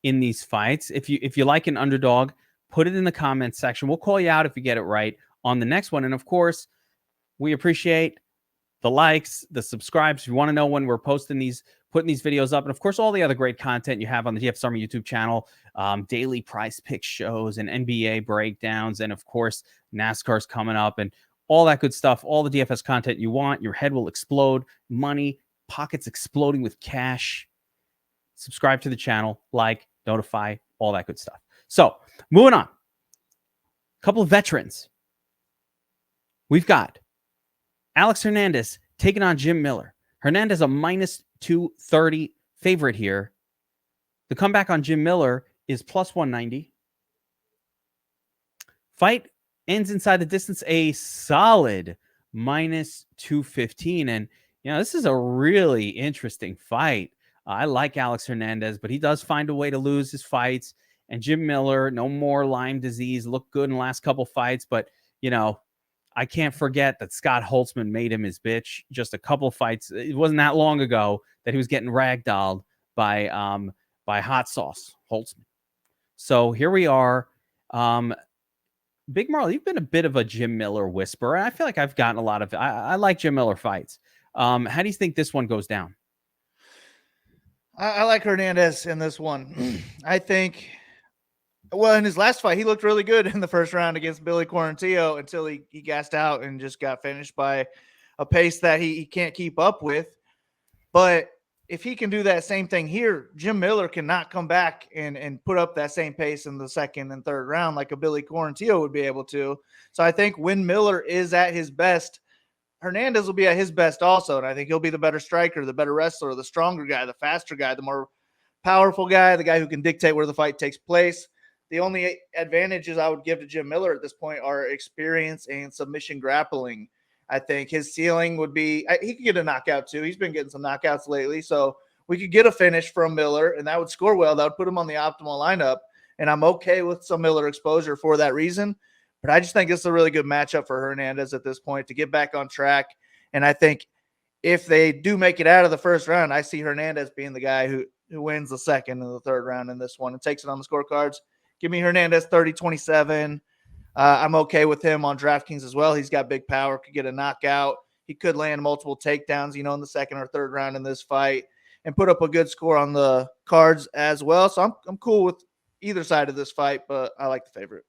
Speaker 1: in these fights. If you like an underdog, put it in the comments section. We'll call you out if you get it right on the next one. And of course, we appreciate the likes, the subscribes. If you want to know when we're putting these videos up, and of course, all the other great content you have on the DFS Army YouTube channel, daily price pick shows and NBA breakdowns, and of course, NASCAR's coming up and all that good stuff, all the DFS content you want. Your head will explode, money, pockets exploding with cash. Subscribe to the channel, like, notify, all that good stuff. So, moving on. A couple of veterans. We've got Alex Hernandez taking on Jim Miller. Hernandez a minus 230 favorite here. The comeback on Jim Miller is plus 190. Fight ends inside the distance, a solid minus 215. And, this is a really interesting fight. I like Alex Hernandez, but he does find a way to lose his fights. And Jim Miller, no more Lyme disease, looked good in the last couple fights. But, I can't forget that Scott Holtzman made him his bitch just a couple fights. It wasn't that long ago that he was getting ragdolled by Hot Sauce Holtzman. So here we are. Big Marley, you've been a bit of a Jim Miller whisperer. I feel like I've gotten a lot of. I like Jim Miller fights. How do you think this one goes down?
Speaker 2: I like Hernandez in this one. I think, well, in his last fight, he looked really good in the first round against Billy Quarantillo until he gassed out and just got finished by a pace that he can't keep up with. But if he can do that same thing here, Jim Miller cannot come back and put up that same pace in the second and third round like a Billy Quarantillo would be able to. So I think when Miller is at his best, Hernandez will be at his best also, and I think he'll be the better striker, the better wrestler, the stronger guy, the faster guy, the more powerful guy, the guy who can dictate where the fight takes place. The only advantages I would give to Jim Miller at this point are experience and submission grappling. I think his ceiling would be he could get a knockout too. He's been getting some knockouts lately, so we could get a finish from Miller, and that would score well. That would put him on the optimal lineup, and I'm okay with some Miller exposure for that reason. But I just think it's a really good matchup for Hernandez at this point to get back on track. And I think if they do make it out of the first round, I see Hernandez being the guy who wins the second and the third round in this one and takes it on the scorecards. Give me Hernandez 30-27. I'm okay with him on DraftKings as well. He's got big power, could get a knockout. He could land multiple takedowns, in the second or third round in this fight and put up a good score on the cards as well. So I'm cool with either side of this fight, but I like the favorite.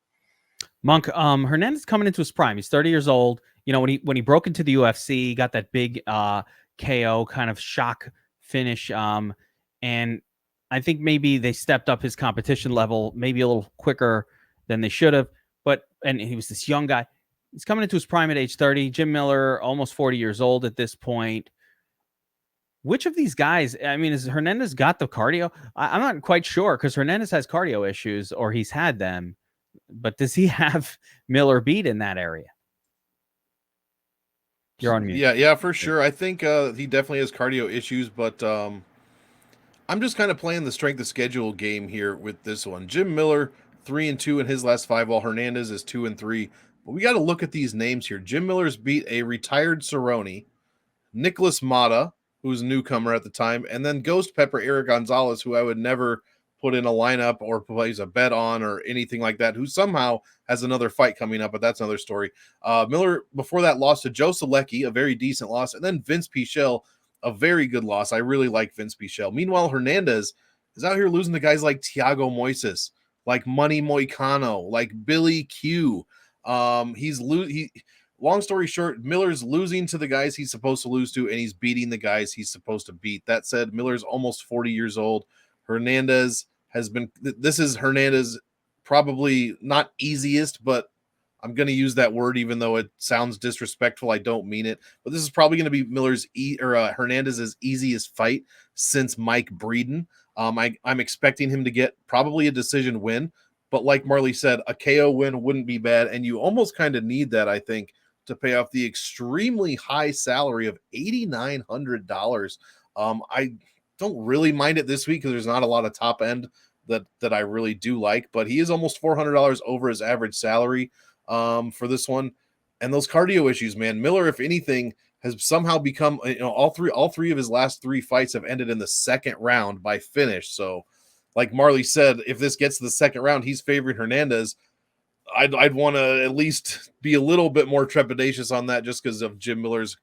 Speaker 1: Monk, Hernandez coming into his prime. He's 30 years old. When he broke into the UFC, he got that big KO kind of shock finish. And I think maybe they stepped up his competition level maybe a little quicker than they should have. And he was this young guy. He's coming into his prime at age 30. Jim Miller, almost 40 years old at this point. Which of these guys, has Hernandez got the cardio? I'm not quite sure because Hernandez has cardio issues or he's had them. But does he have Miller beat in that area? You're on mute.
Speaker 3: Yeah, for sure. I think he definitely has cardio issues, but I'm just kind of playing the strength of schedule game here with this one. Jim Miller, 3-2 in his last 5, while Hernandez is 2-3. But we got to look at these names here. Jim Miller's beat a retired Cerrone, Nicholas Mata, who's a newcomer at the time, and then Ghost Pepper Eric Gonzalez, who I would never put in a lineup or plays a bet on or anything like that, who somehow has another fight coming up, but that's another story. Miller, before that, lost to Joe Selecki, a very decent loss, and then Vince Pichel, a very good loss. I really like Vince Pichel. Meanwhile, Hernandez is out here losing to guys like Thiago Moises, like Money Moicano, like Billy Q. Long story short, Miller's losing to the guys he's supposed to lose to, and he's beating the guys he's supposed to beat. That said, Miller's almost 40 years old. Hernandez this is Hernandez probably not easiest, but I'm going to use that word even though it sounds disrespectful. I don't mean it, but this is probably going to be Hernandez's easiest fight since Mike Breeden. I'm expecting him to get probably a decision win, but like Marley said, a KO win wouldn't be bad, and you almost kind of need that, I think, to pay off the extremely high salary of $8,900. I don't really mind it this week because there's not a lot of top end that I really do like, but he is almost $400 over his average salary for this one. And those cardio issues, man, Miller, if anything, has somehow become, all three of his last 3 fights have ended in the second round by finish. So like Marley said, if this gets to the second round, he's favoring Hernandez. I'd want to at least be a little bit more trepidatious on that just because of Jim Miller's,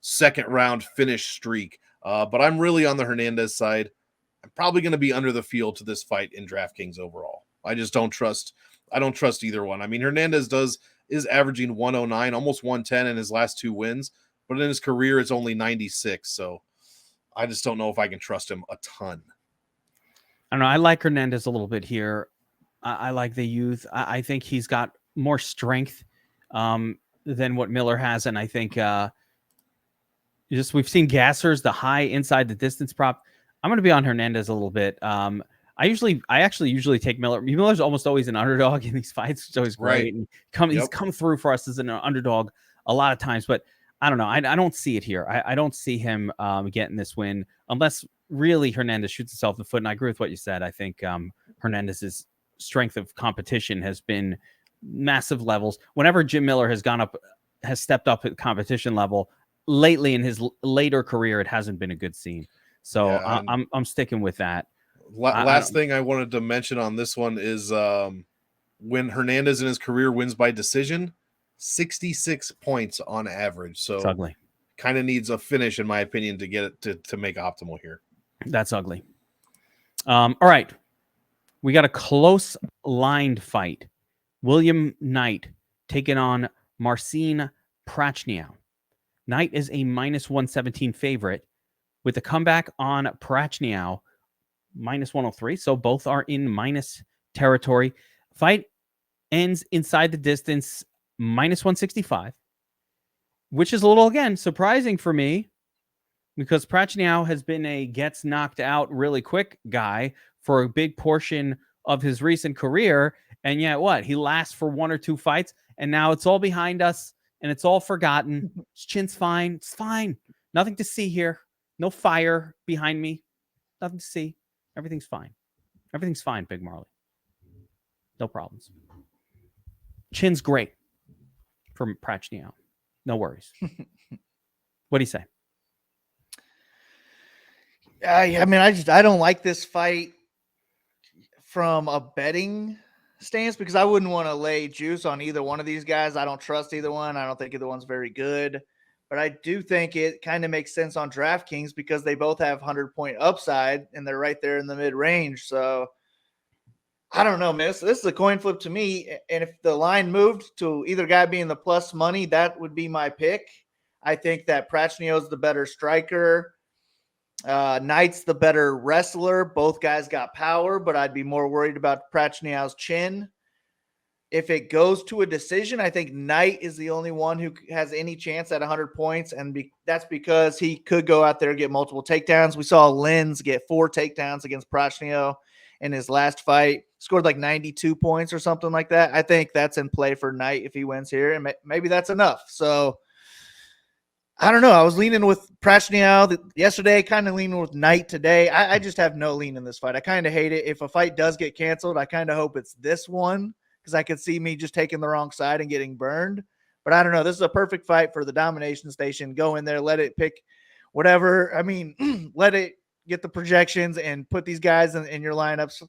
Speaker 3: second round finish streak. But I'm really on the Hernandez side. I'm probably going to be under the field to this fight in DraftKings overall. I just don't trust either one. Hernandez is averaging 109, almost 110 in his last 2 wins, but in his career, it's only 96. So I just don't know if I can trust him a ton.
Speaker 1: I don't know. I like Hernandez a little bit here. I like the youth. I think he's got more strength than what Miller has. And I think we've seen gassers, the high inside the distance prop. I'm going to be on Hernandez a little bit. I actually usually take Miller. Miller's almost always an underdog in these fights, which is always great.
Speaker 3: Right.
Speaker 1: And he's come through for us as an underdog a lot of times, but I don't know. I don't see it here. I don't see him getting this win unless really Hernandez shoots himself in the foot. And I agree with what you said. I think Hernandez's strength of competition has been massive levels. Whenever Jim Miller has stepped up at competition level lately in his later career, it hasn't been a good scene. So
Speaker 3: Yeah,
Speaker 1: I'm sticking with that.
Speaker 3: Last thing I wanted to mention on this one is when Hernandez in his career wins by decision, 66 points on average. So
Speaker 1: it's ugly.
Speaker 3: Kind of needs a finish, in my opinion, to get it to make optimal here.
Speaker 1: That's ugly. All right. We got a close lined fight. William Knight taking on Marcin Prachnia. Knight is a -117 favorite with the comeback on Prachnia, -103. So both are in minus territory. Fight ends inside the distance, -165, which is a little, again, surprising for me because Prachnia has been a gets knocked out really quick guy for a big portion of his recent career. And yet what? He lasts for 1 or 2 fights, and now it's all behind us and it's all forgotten. His chin's fine. It's fine. Nothing to see here. No fire behind me. Nothing to see. Everything's fine. Everything's fine, Big Marley. No problems. Chin's great from Prachnia. No worries. What do you say?
Speaker 2: I mean, I don't like this fight from a betting stance because I wouldn't want to lay juice on either one of these guys. I don't trust either one. I don't think either one's very good. But I do think it kind of makes sense on DraftKings because they both have 100-point upside and they're right there in the mid-range. So I don't know, man. This is a coin flip to me. And if the line moved to either guy being the plus money, that would be my pick. I think that Prachnia is the better striker. Knight's the better wrestler. Both guys got power, but I'd be more worried about Prachnia's chin. If it goes to a decision, I think Knight is the only one who has any chance at 100 points, and that's because he could go out there and get multiple takedowns. We saw Lenz get 4 takedowns against Prachnia in his last fight. Scored like 92 points or something like that. I think that's in play for Knight if he wins here, and maybe that's enough. So I don't know. I was leaning with Prachnia yesterday, kind of leaning with Knight today. I just have no lean in this fight. I kind of hate it. If a fight does get canceled, I kind of hope it's this one because I could see me just taking the wrong side and getting burned. But I don't know. This is a perfect fight for the domination station. Go in there, let it pick whatever. I mean, let it get the projections and put these guys in your lineups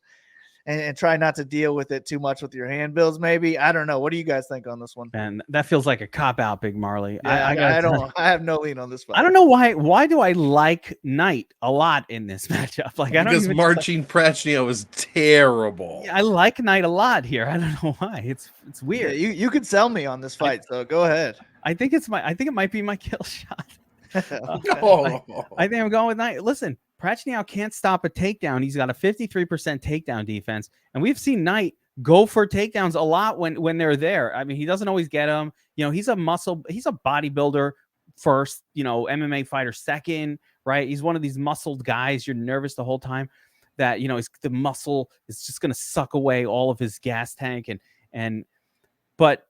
Speaker 2: and try not to deal with it too much with your handbills, maybe. I don't know. What do you guys think on this one?
Speaker 1: And that feels like a cop-out, Big Marley.
Speaker 2: Yeah, I have no lean on this fight.
Speaker 1: I don't know why. Why do I like Knight a lot in this matchup? Like,
Speaker 3: because Marcin Prachnia was terrible.
Speaker 1: Yeah, I like Knight a lot here. I don't know why. It's weird.
Speaker 2: Yeah, you could sell me on this fight, so go ahead.
Speaker 1: I think it might be my kill shot. I think I'm going with Knight. Listen, Prachnia can't stop a takedown. He's got a 53% takedown defense, and we've seen Knight go for takedowns a lot when they're there. I mean, he doesn't always get them. You know, he's a bodybuilder first, you know, MMA fighter second, right? He's one of these muscled guys. You're nervous the whole time that, you know, the muscle is just going to suck away all of his gas tank. But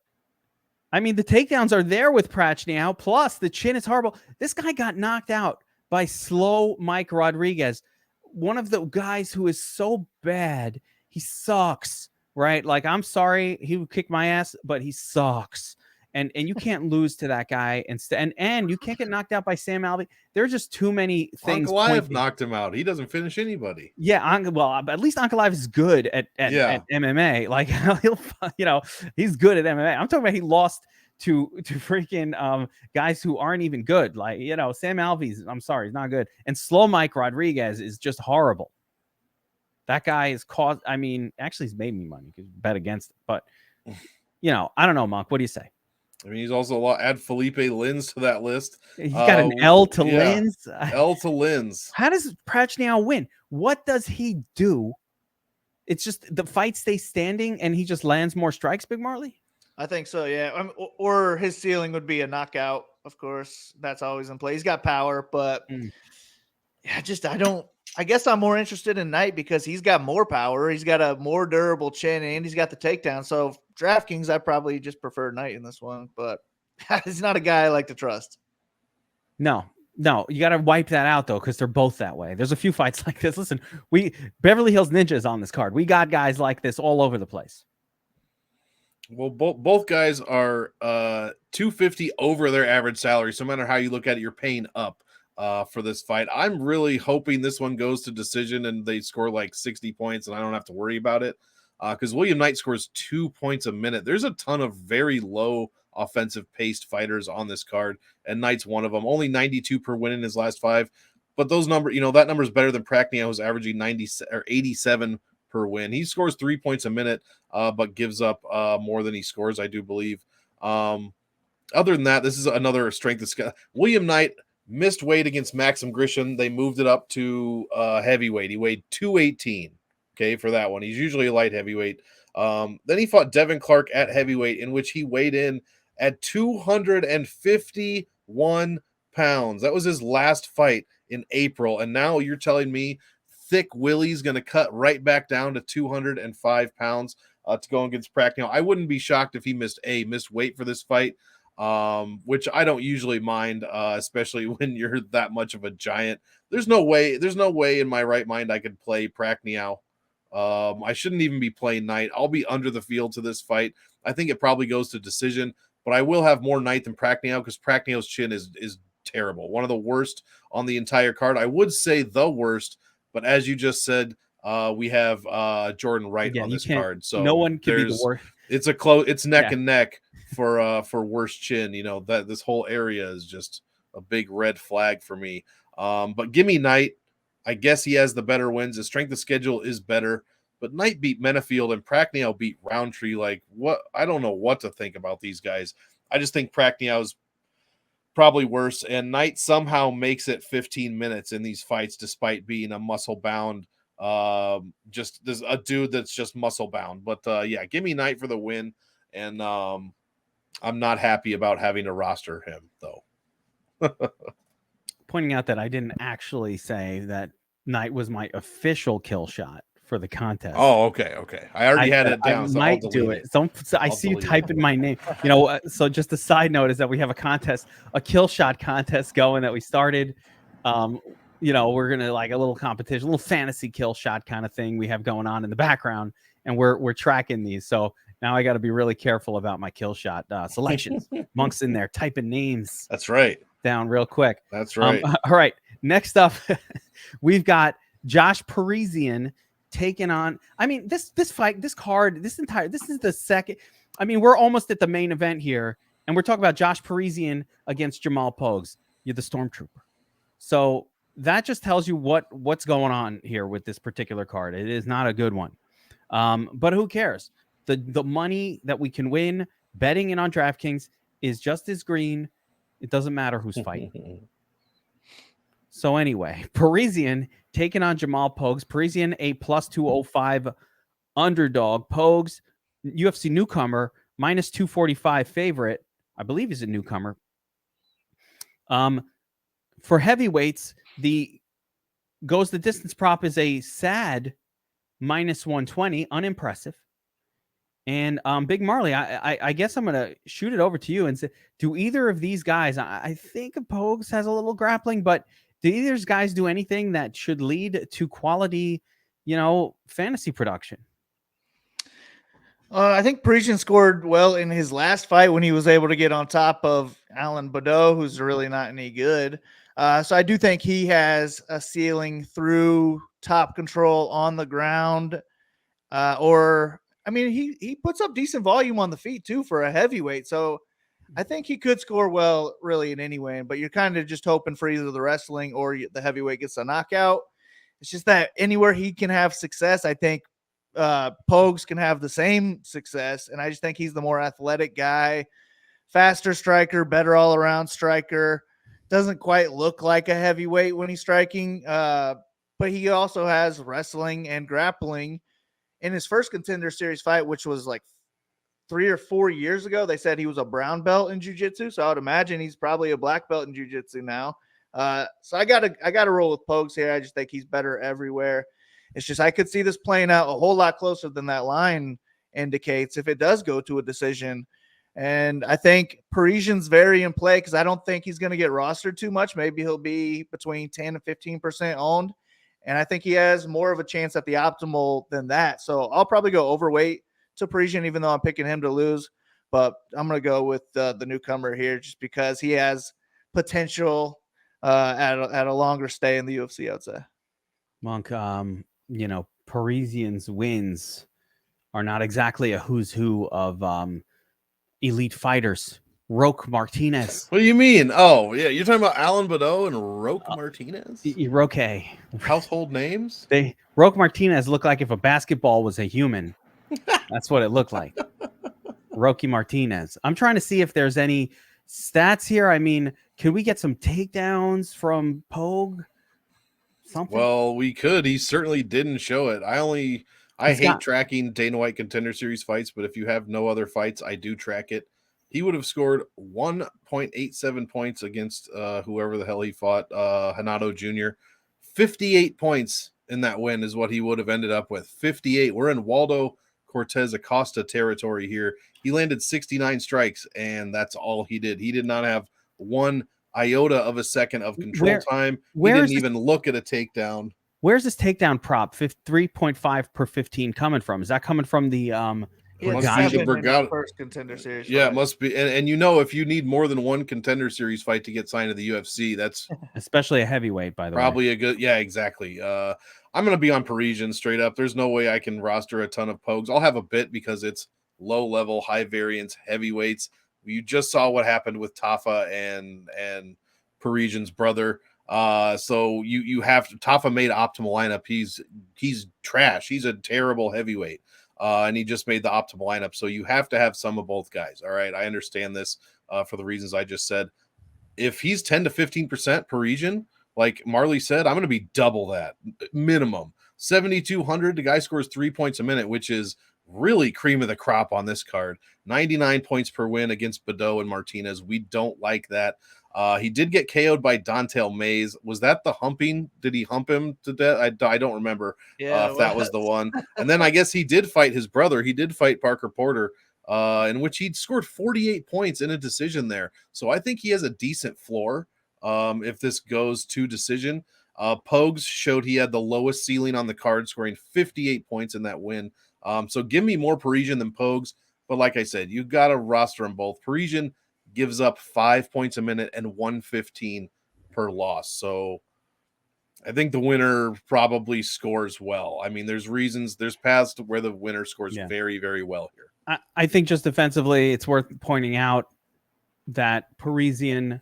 Speaker 1: I mean, the takedowns are there with Prachnia. Plus, the chin is horrible. This guy got knocked out by slow Mike Rodriguez, one of the guys who is so bad. He sucks, right? Like, I'm sorry, he would kick my ass, but he sucks. And you can't lose to that guy. And you can't get knocked out by Sam Alvey. There are just too many things.
Speaker 3: Ankalaev knocked him out. He doesn't finish anybody.
Speaker 1: Yeah, well, at least Ankalaev is good at MMA. Like, he's good at MMA. I'm talking about he lost to freaking guys who aren't even good. Like, you know, Sam Alvey's, I'm sorry, he's not good. And slow Mike Rodriguez is just horrible. That guy is caused, I mean, actually he's made me money because bet against it. But, you know, I don't know, Monk. What do you say?
Speaker 3: I mean, he's also add Felipe Lins to that list.
Speaker 1: He's got an L to Lins.
Speaker 3: L to Lins.
Speaker 1: How does Prachnia win? What does he do? It's just the fight stays standing and he just lands more strikes, Big Marley?
Speaker 2: I think so, yeah. Or his ceiling would be a knockout, of course. That's always in play. He's got power, but I guess I'm more interested in Knight because he's got more power. He's got a more durable chin and he's got the takedown. So DraftKings, I probably just prefer Knight in this one, but he's not a guy I like to trust.
Speaker 1: No, No, you got to wipe that out though, because they're both that way. There's a few fights like this. Listen, Beverly Hills Ninja is on this card. We got guys like this all over the place.
Speaker 3: Well, both guys are 250 over their average salary. So no matter how you look at it, you're paying up for this fight. I'm really hoping this one goes to decision and they score like 60 points and I don't have to worry about it. Because William Knight scores 2 points a minute. There's a ton of very low offensive paced fighters on this card, and Knight's one of them. Only 92 per win in his last 5. But those numbers, that number is better than Prachnia, who's averaging 90 or 87 per win. He scores 3 points a minute, but gives up more than he scores, I do believe. Other than that, this is another strength of skill. William Knight missed weight against Maxim Grishin. They moved it up to heavyweight. He weighed 218. Okay, for that one. He's usually a light heavyweight. Then he fought Devin Clark at heavyweight, in which he weighed in at 251 pounds. That was his last fight in April. And now you're telling me Thick Willie's going to cut right back down to 205 pounds to go against Prachnia. I wouldn't be shocked if he missed weight for this fight, which I don't usually mind, especially when you're that much of a giant. There's no way in my right mind I could play Prachnia. I shouldn't even be playing Knight. I'll be under the field to this fight. I think it probably goes to decision, but I will have more Knight than Prachnia because Prachnia's chin is terrible. One of the worst on the entire card. I would say the worst, but as you just said, we have Jordan Wright on this card. So
Speaker 1: no one can be the worst.
Speaker 3: It's it's neck and neck for worst chin. That this whole area is just a big red flag for me. But give me Knight. I guess he has the better wins. His strength of schedule is better, but Knight beat Menafield and Prachnia beat Roundtree. Like, what? I don't know what to think about these guys. I just think Prachnia is probably worse, and Knight somehow makes it 15 minutes in these fights despite being a muscle bound. Just there's a dude that's just muscle bound. But yeah, give me Knight for the win, and I'm not happy about having to roster him though.
Speaker 1: Pointing out that I didn't actually say that Knight was my official kill shot for the contest.
Speaker 3: Oh, okay. I already had it down.
Speaker 1: I might do it. So I see you typing my name. So just a side note is that we have a kill shot contest going that we started. We're gonna like a little competition, a little fantasy kill shot kind of thing we have going on in the background, and we're tracking these. So now I got to be really careful about my kill shot selections. Monk's in there typing names.
Speaker 3: That's right.
Speaker 1: Down real quick.
Speaker 3: That's right.
Speaker 1: All right. Next up, we've got Josh Parisian taking on. I mean, this fight, this card, this is the second. I mean, we're almost at the main event here, and we're talking about Josh Parisian against Jamal Pogues. You're the Stormtrooper. So that just tells you what's going on here with this particular card. It is not a good one. But who cares? The money that we can win betting in on DraftKings is just as green. It doesn't matter who's fighting. So anyway, Parisian taking on Jamal Pogues. Parisian a +205 underdog. Pogues, UFC newcomer, -245 favorite. I believe he's a newcomer. For heavyweights, the distance prop is a sad -120, unimpressive. And Big Marley, I guess I'm going to shoot it over to you and say, do either of these guys, I think Pogues has a little grappling, but do either of these guys do anything that should lead to quality, fantasy production?
Speaker 2: I think Parisian scored well in his last fight when he was able to get on top of Alan Badeau, who's really not any good. So I do think he has a ceiling through top control on the ground, he puts up decent volume on the feet too for a heavyweight. So I think he could score well really in any way, but you're kind of just hoping for either the wrestling or the heavyweight gets a knockout. It's just that anywhere he can have success, I think Pogues can have the same success. And I just think he's the more athletic guy, faster striker, better all around striker. Doesn't quite look like a heavyweight when he's striking, but he also has wrestling and grappling. In his first Contender Series fight, which was like 3 or 4 years ago, they said he was a brown belt in jiu-jitsu. So I would imagine he's probably a black belt in jiu-jitsu now. So I gotta roll with Pogues here. I just think he's better everywhere. It's just I could see this playing out a whole lot closer than that line indicates if it does go to a decision. And I think Parisian's very in play because I don't think he's going to get rostered too much. Maybe he'll be between 10 and 15% owned. And I think he has more of a chance at the optimal than that. So I'll probably go overweight to Parisian, even though I'm picking him to lose. But I'm going to go with the newcomer here just because he has potential at a longer stay in the UFC, I'd say.
Speaker 1: Monk, Parisian's wins are not exactly a who's who of elite fighters. Roque Martinez.
Speaker 3: What do you mean? Oh, yeah, you're talking about Alan Badeau and Roque Martinez?
Speaker 1: Roque.
Speaker 3: Household names?
Speaker 1: Roque Martinez looked like if a basketball was a human. That's what it looked like. Roque Martinez. I'm trying to see if there's any stats here. I mean, can we get some takedowns from Pogue? Something?
Speaker 3: Well, we could. He certainly didn't show it. I hate tracking Dana White Contender Series fights, but if you have no other fights, I do track it. He would have scored 1.87 points against whoever the hell he fought, Hernandez Jr. 58 points in that win is what he would have ended up with. 58. We're in Waldo Cortez Acosta territory here. He landed 69 strikes, and that's all he did. He did not have one iota of a second of control time. He didn't even look at a takedown.
Speaker 1: Where's this takedown prop 3.5 per 15 coming from? Is that coming from the
Speaker 2: first Contender Series?
Speaker 3: Yeah, fight. It must be. And if you need more than one Contender Series fight to get signed to the UFC, that's
Speaker 1: especially a heavyweight, by the way.
Speaker 3: Probably a good. Yeah, exactly. I'm going to be on Parisian straight up. There's no way I can roster a ton of Pogues. I'll have a bit because it's low level, high variance heavyweights. You just saw what happened with Tafa and Parisian's brother. So you have to, Tafa made optimal lineup. He's trash. He's a terrible heavyweight. And he just made the optimal lineup. So you have to have some of both guys. All right. I understand this for the reasons I just said. If he's 10 to 15% Parisian, like Marley said, I'm going to be double that minimum. 7,200. The guy scores 3 points a minute, which is really cream of the crop on this card. 99 points per win against Badeau and Martinez. We don't like that. He did get KO'd by Dontel Mays. Was that the humping? Did he hump him to death? I don't remember if that was the one. And then I guess he did fight his brother. He did fight Parker Porter, in which he scored 48 points in a decision there. So I think he has a decent floor if this goes to decision. Pogues showed he had the lowest ceiling on the card, scoring 58 points in that win. So give me more Parisian than Pogues. But like I said, you got to roster them both. Parisian gives up 5 points a minute and 115 per loss. So I think the winner probably scores well. I mean, there's paths where the winner scores very, very well here.
Speaker 1: I think just defensively, it's worth pointing out that Parisian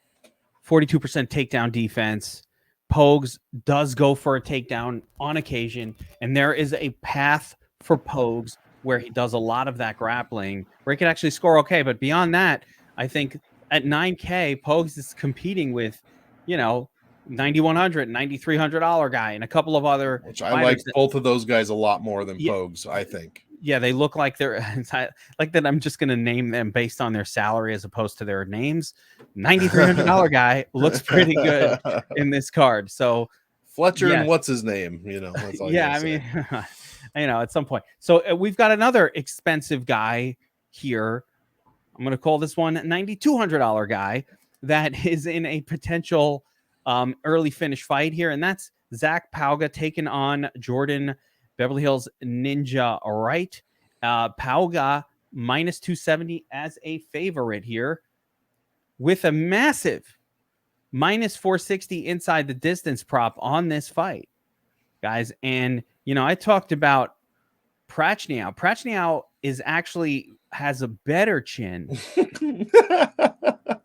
Speaker 1: 42% takedown defense. Pogues does go for a takedown on occasion, and there is a path for Pogues where he does a lot of that grappling, where he can actually score okay. But beyond that, I think at 9K, Pogues is competing with, $9,100, $9,300 guy, and a couple of other.
Speaker 3: Which I like both of those guys a lot more than Pogues, I think.
Speaker 1: Yeah, they look like they're like that. I'm just going to name them based on their salary as opposed to their names. $9,300 guy looks pretty good in this card. So
Speaker 3: Fletcher and what's his name? That's all
Speaker 1: I mean, at some point. So we've got another expensive guy here. I'm going to call this one $9,200 guy that is in a potential early finish fight here, and that's Zach Powga taking on Jordan Beverly Hills Ninja Wright. Powga minus 270 as a favorite here with a massive minus 460 inside the distance prop on this fight, guys. And, I talked about Prachnia. Prachnia has a better chin.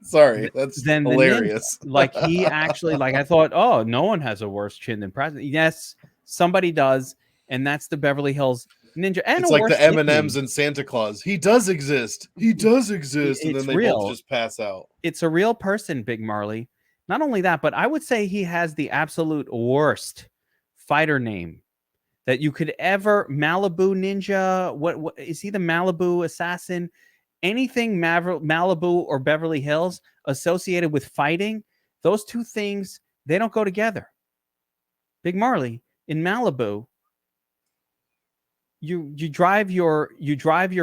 Speaker 3: Sorry, that's hilarious.
Speaker 1: He actually, I thought, oh, no one has a worse chin than Prachnia. Yes, somebody does. And that's the Beverly Hills Ninja. And
Speaker 3: it's like the M&Ms and Santa Claus. He does exist. And then they both just pass out.
Speaker 1: It's a real person, Big Marley. Not only that, but I would say he has the absolute worst fighter name that you could ever. Malibu Ninja. What is he? The Malibu Assassin? Anything Malibu or Beverly Hills associated with fighting, those two things, they don't go together. Big Marley in Malibu. you drive your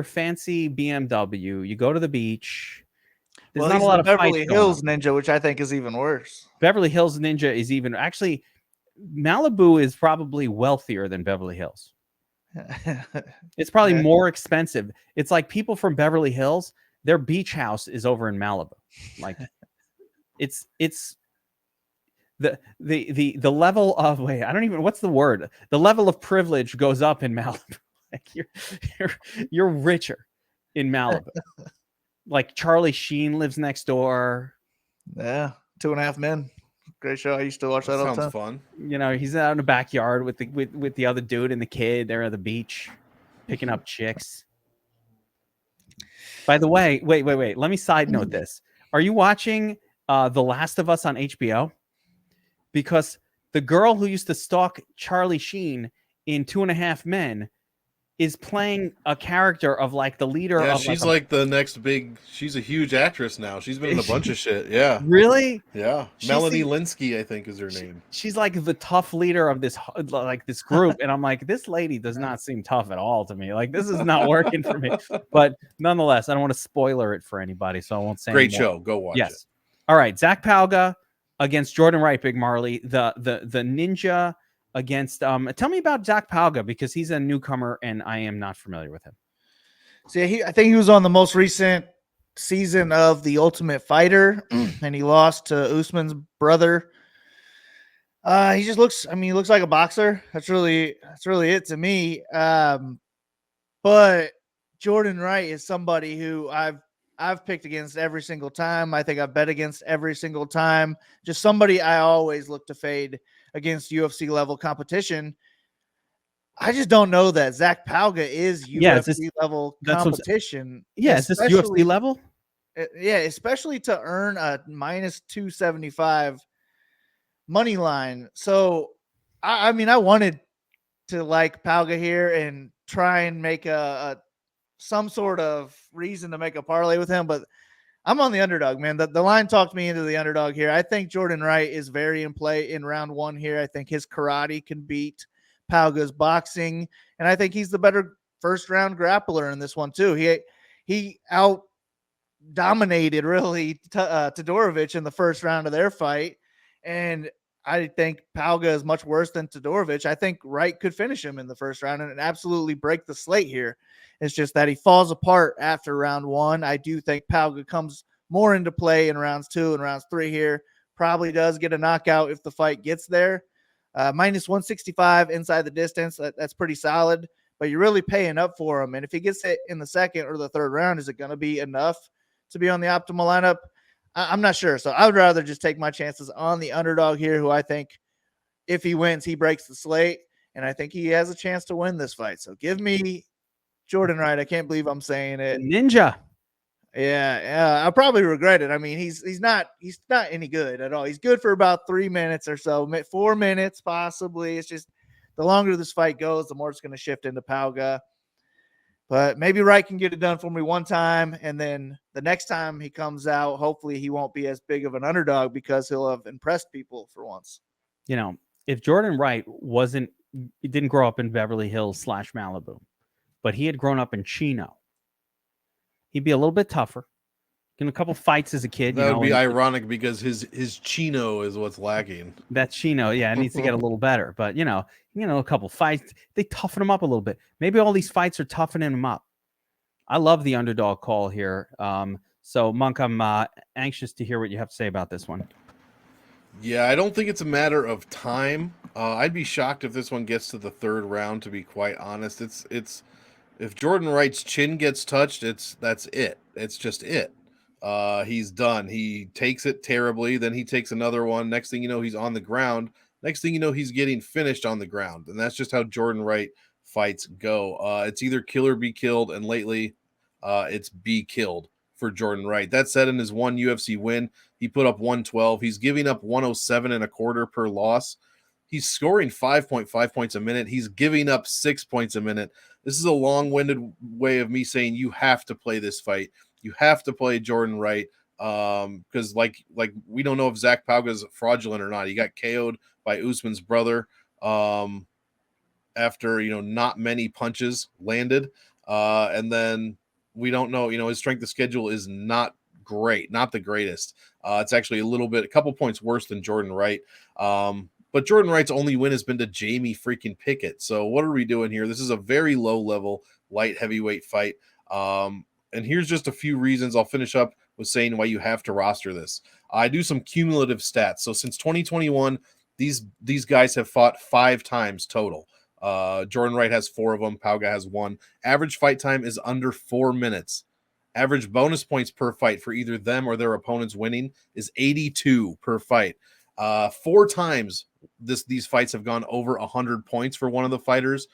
Speaker 1: fancy BMW, you go to the beach. There's
Speaker 2: Well,
Speaker 1: not
Speaker 2: he's
Speaker 1: a lot
Speaker 2: the
Speaker 1: of
Speaker 2: Beverly
Speaker 1: fights going
Speaker 2: Hills
Speaker 1: on.
Speaker 2: Ninja, which I think is even worse.
Speaker 1: Beverly Hills Ninja is even actually Malibu is probably wealthier than Beverly Hills. It's probably
Speaker 2: Yeah.
Speaker 1: more expensive. It's like people from Beverly Hills, their beach house is over in Malibu. Like it's the level of I don't even what's the word? The level of privilege goes up in Malibu. Like you're richer in Malibu. Like Charlie Sheen lives next door.
Speaker 2: Yeah, 2.5 Men. Great show. I used to watch that all the
Speaker 3: Sounds
Speaker 2: time.
Speaker 3: fun.
Speaker 1: You know, he's out in the backyard with the other dude and the kid. They're at the beach picking up chicks. By the way, wait. Let me side note this. Are you watching The Last of Us on HBO? Because the girl who used to stalk Charlie Sheen in 2.5 Men is playing a character of like the leader
Speaker 3: Yeah,
Speaker 1: of
Speaker 3: she's
Speaker 1: like
Speaker 3: like the next big. She's a huge actress now. She's been in a bunch of shit. Yeah,
Speaker 1: really?
Speaker 3: yeah.
Speaker 1: She
Speaker 3: Melanie
Speaker 1: seems-
Speaker 3: Linsky, I think, is her name.
Speaker 1: She's like the tough leader of this group, and I'm like, this lady does not seem tough at all to me. Like this is not working for me. But nonetheless, I don't want to spoiler it for anybody, so I won't say.
Speaker 3: Great
Speaker 1: anymore.
Speaker 3: show. Go watch
Speaker 1: Yes.
Speaker 3: it.
Speaker 1: All right, Zach Powga against Jordan Wright, Big Marley. The ninja against. Tell me about Zach Powga because he's a newcomer and I am not familiar with him.
Speaker 2: See, I think he was on the most recent season of The Ultimate Fighter, and he lost to Usman's brother. He just looks. I mean, he looks like a boxer. That's really it to me. But Jordan Wright is somebody who I've picked against every single time. I think I've bet against every single time. Just somebody I always look to fade against UFC level competition. I just don't know that Zach Powga is UFC level competition.
Speaker 1: Yeah, is this UFC level?
Speaker 2: Yeah, especially to earn a minus 275 money line. So, I mean, I wanted to like Powga here and try and make a some sort of reason to make a parlay with him, but I'm on the underdog, man. The line talked me into the underdog here. I think Jordan Wright is very in play in round one here. I think his karate can beat Powga's boxing, and I think he's the better first round grappler in this one too. He out dominated really Todorovic in the first round of their fight, and I think Powga is much worse than Todorovic. I think Wright could finish him in the first round and absolutely break the slate here. It's just that he falls apart after round one. I do think Powga comes more into play in rounds 2 and rounds 3 here. Probably does get a knockout if the fight gets there. Minus 165 inside the distance. That's pretty solid, but you're really paying up for him. And if he gets it in the second or the third round, is it going to be enough to be on the optimal lineup? I'm not sure. So I would rather just take my chances on the underdog here, who I think if he wins, he breaks the slate. And I think he has a chance to win this fight. So give me Jordan Wright. I can't believe I'm saying it.
Speaker 1: Ninja.
Speaker 2: Yeah. I'll probably regret it. I mean, he's not any good at all. He's good for about 3 minutes or so, 4 minutes possibly. It's just the longer this fight goes, the more it's going to shift into Powga. But maybe Wright can get it done for me one time, and then the next time he comes out, hopefully he won't be as big of an underdog because he'll have impressed people for once.
Speaker 1: You know, if Jordan Wright didn't grow up in Beverly Hills / Malibu, but he had grown up in Chino, he'd be a little bit tougher. In a couple fights as a kid.
Speaker 3: That would be ironic because his Chino is what's lacking.
Speaker 1: That Chino, yeah, it needs to get a little better. But, a couple fights, they toughen him up a little bit. Maybe all these fights are toughening him up. I love the underdog call here. So, Monk, I'm anxious to hear what you have to say about this one.
Speaker 3: Yeah, I don't think it's a matter of time. I'd be shocked if this one gets to the third round, to be quite honest. It's if Jordan Wright's chin gets touched, that's it. It's just it. He's done. He takes it terribly. Then he takes another one. Next thing you know, he's on the ground. Next thing you know, he's getting finished on the ground. And that's just how Jordan Wright fights go. It's either kill or be killed. And lately, it's be killed for Jordan Wright. That said, in his one UFC win, he put up 112. He's giving up 107.25 per loss. He's scoring 5.5 points a minute. He's giving up 6 points a minute. This is a long-winded way of me saying you have to play this fight. You have to play Jordan Wright because like we don't know if Zach Powga is fraudulent or not. He got KO'd by Usman's brother. after, not many punches landed. And then we don't know, his strength of schedule is not great, not the greatest. It's actually a couple points worse than Jordan Wright. But Jordan Wright's only win has been to Jamie freaking Pickett. So what are we doing here? This is a very low level light heavyweight fight. And here's just a few reasons. I'll finish up with saying why you have to roster this. I do some cumulative stats. So since 2021, these guys have fought 5 times total. Jordan Wright has 4 of them. Powga has 1. Average fight time is under 4 minutes. Average bonus points per fight for either them or their opponents winning is 82 per fight. 4 times these fights have gone over 100 points for one of the fighters.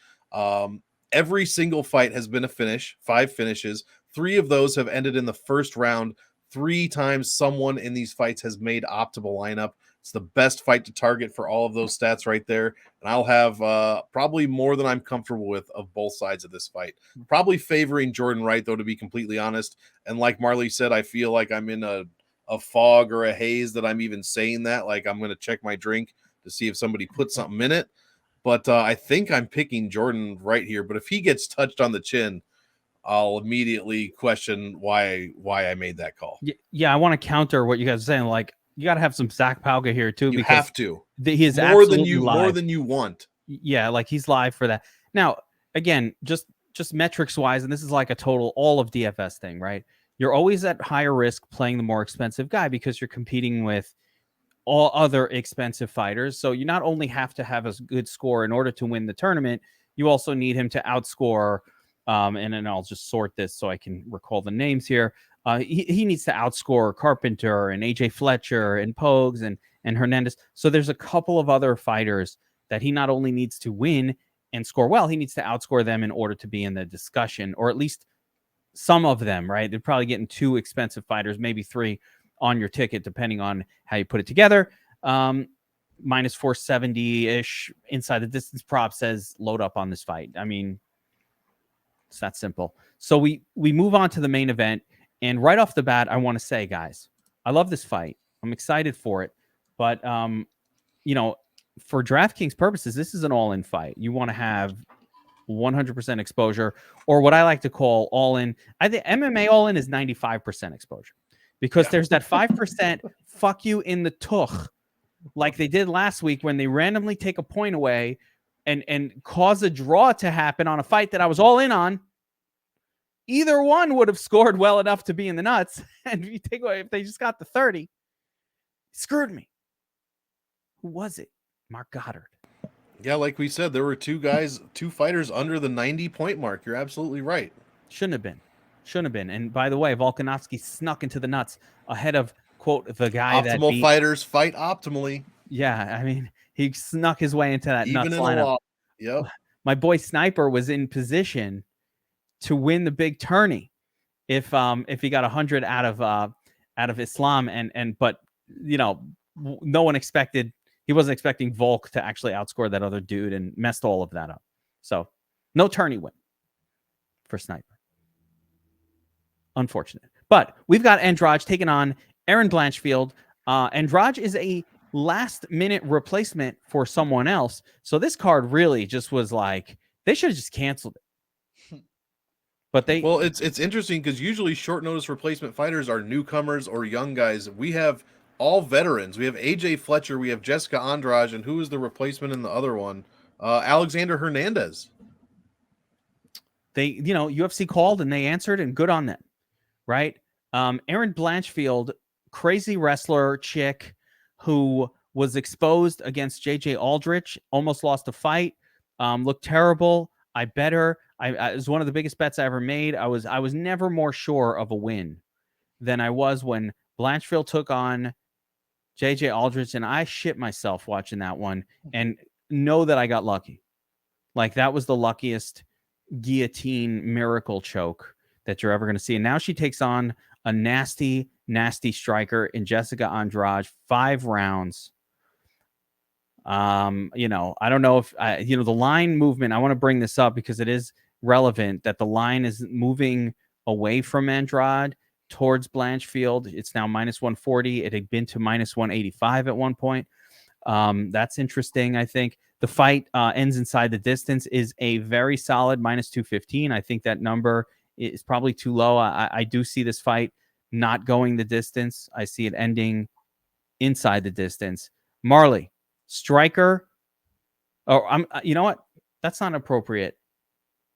Speaker 3: Every single fight has been a finish, 5 finishes. 3 of those have ended in the first round. 3 times someone in these fights has made optimal lineup. It's the best fight to target for all of those stats right there. And I'll have probably more than I'm comfortable with of both sides of this fight. Probably favoring Jordan Wright, though, to be completely honest. And like Marley said, I feel like I'm in a fog or a haze that I'm even saying that. Like I'm going to check my drink to see if somebody put something in it. But I think I'm picking Jordan Wright here. But if he gets touched on the chin, I'll immediately question why I made that call.
Speaker 1: Yeah, I want to counter what you guys are saying. Like, you got to have some Zach Powga here too.
Speaker 3: You have to.
Speaker 1: He is
Speaker 3: more than you want.
Speaker 1: Yeah, like he's live for that. Now, again, just metrics wise, and this is like a total all of DFS thing, right? You're always at higher risk playing the more expensive guy because you're competing with all other expensive fighters. So you not only have to have a good score in order to win the tournament, you also need him to outscore. And then I'll just sort this so I can recall the names here. He needs to outscore Carpenter and AJ Fletcher and Pogues and Hernandez. So there's a couple of other fighters that he not only needs to win and score well, he needs to outscore them in order to be in the discussion, or at least some of them, right? They're probably getting 2 expensive fighters, maybe 3 on your ticket, depending on how you put it together. Minus 470-ish inside the distance prop says load up on this fight. I mean, it's that simple. So we move on to the main event. And right off the bat, I want to say, guys, I love this fight. I'm excited for it. But, for DraftKings purposes, this is an all-in fight. You want to have 100% exposure, or what I like to call all-in. I think MMA all-in is 95% exposure because there's that 5% fuck you in the tuch, like they did last week when they randomly take a point away and cause a draw to happen on a fight that I was all in on. Either one would have scored well enough to be in the nuts. And if you take away, if they just got the 30, screwed me. Who was it? Mark Goddard.
Speaker 3: Yeah, like we said, there were 2 fighters under the 90-point mark. You're absolutely right.
Speaker 1: Shouldn't have been. And by the way, Volkanovski snuck into the nuts ahead of, quote, the guy that
Speaker 3: optimal fighters fight optimally.
Speaker 1: Yeah, I mean, he snuck his way into that nuts lineup.
Speaker 3: Yep.
Speaker 1: My boy Sniper was in position to win the big tourney if he got 100 out of Islam, but no one expected. He wasn't expecting Volk to actually outscore that other dude and messed all of that up. So no tourney win for Sniper. Unfortunate. But we've got Andrade taking on Erin Blanchfield. Andrade is a last-minute replacement for someone else. So this card really just was like, they should have just canceled it. But
Speaker 3: it's interesting because usually short notice replacement fighters are newcomers or young guys. We have all veterans. We have AJ Fletcher, we have Jessica Andrade, and who is the replacement in the other one? Alexander Hernandez.
Speaker 1: They, UFC called and they answered, and good on them, right? Erin Blanchfield, crazy wrestler chick who was exposed against JJ Aldrich, almost lost a fight, looked terrible. I bet her. It was one of the biggest bets I ever made. I was never more sure of a win than I was when Blanchfield took on JJ Aldrich, and I shit myself watching that one and know that I got lucky. Like, that was the luckiest guillotine miracle choke that you're ever going to see. And now she takes on a nasty, nasty striker in Jessica Andrade, 5 rounds. I don't know if, the line movement, I want to bring this up because it is relevant that the line is moving away from Andrade towards Blanchfield. It's now minus 140. It had been to minus 185 at one point. That's interesting, I think. the fight ends inside the distance is a very solid -215. I think that number is probably too low. I do see this fight not going the distance. I see it ending inside the distance. Marley, striker. Oh, you know what? That's not appropriate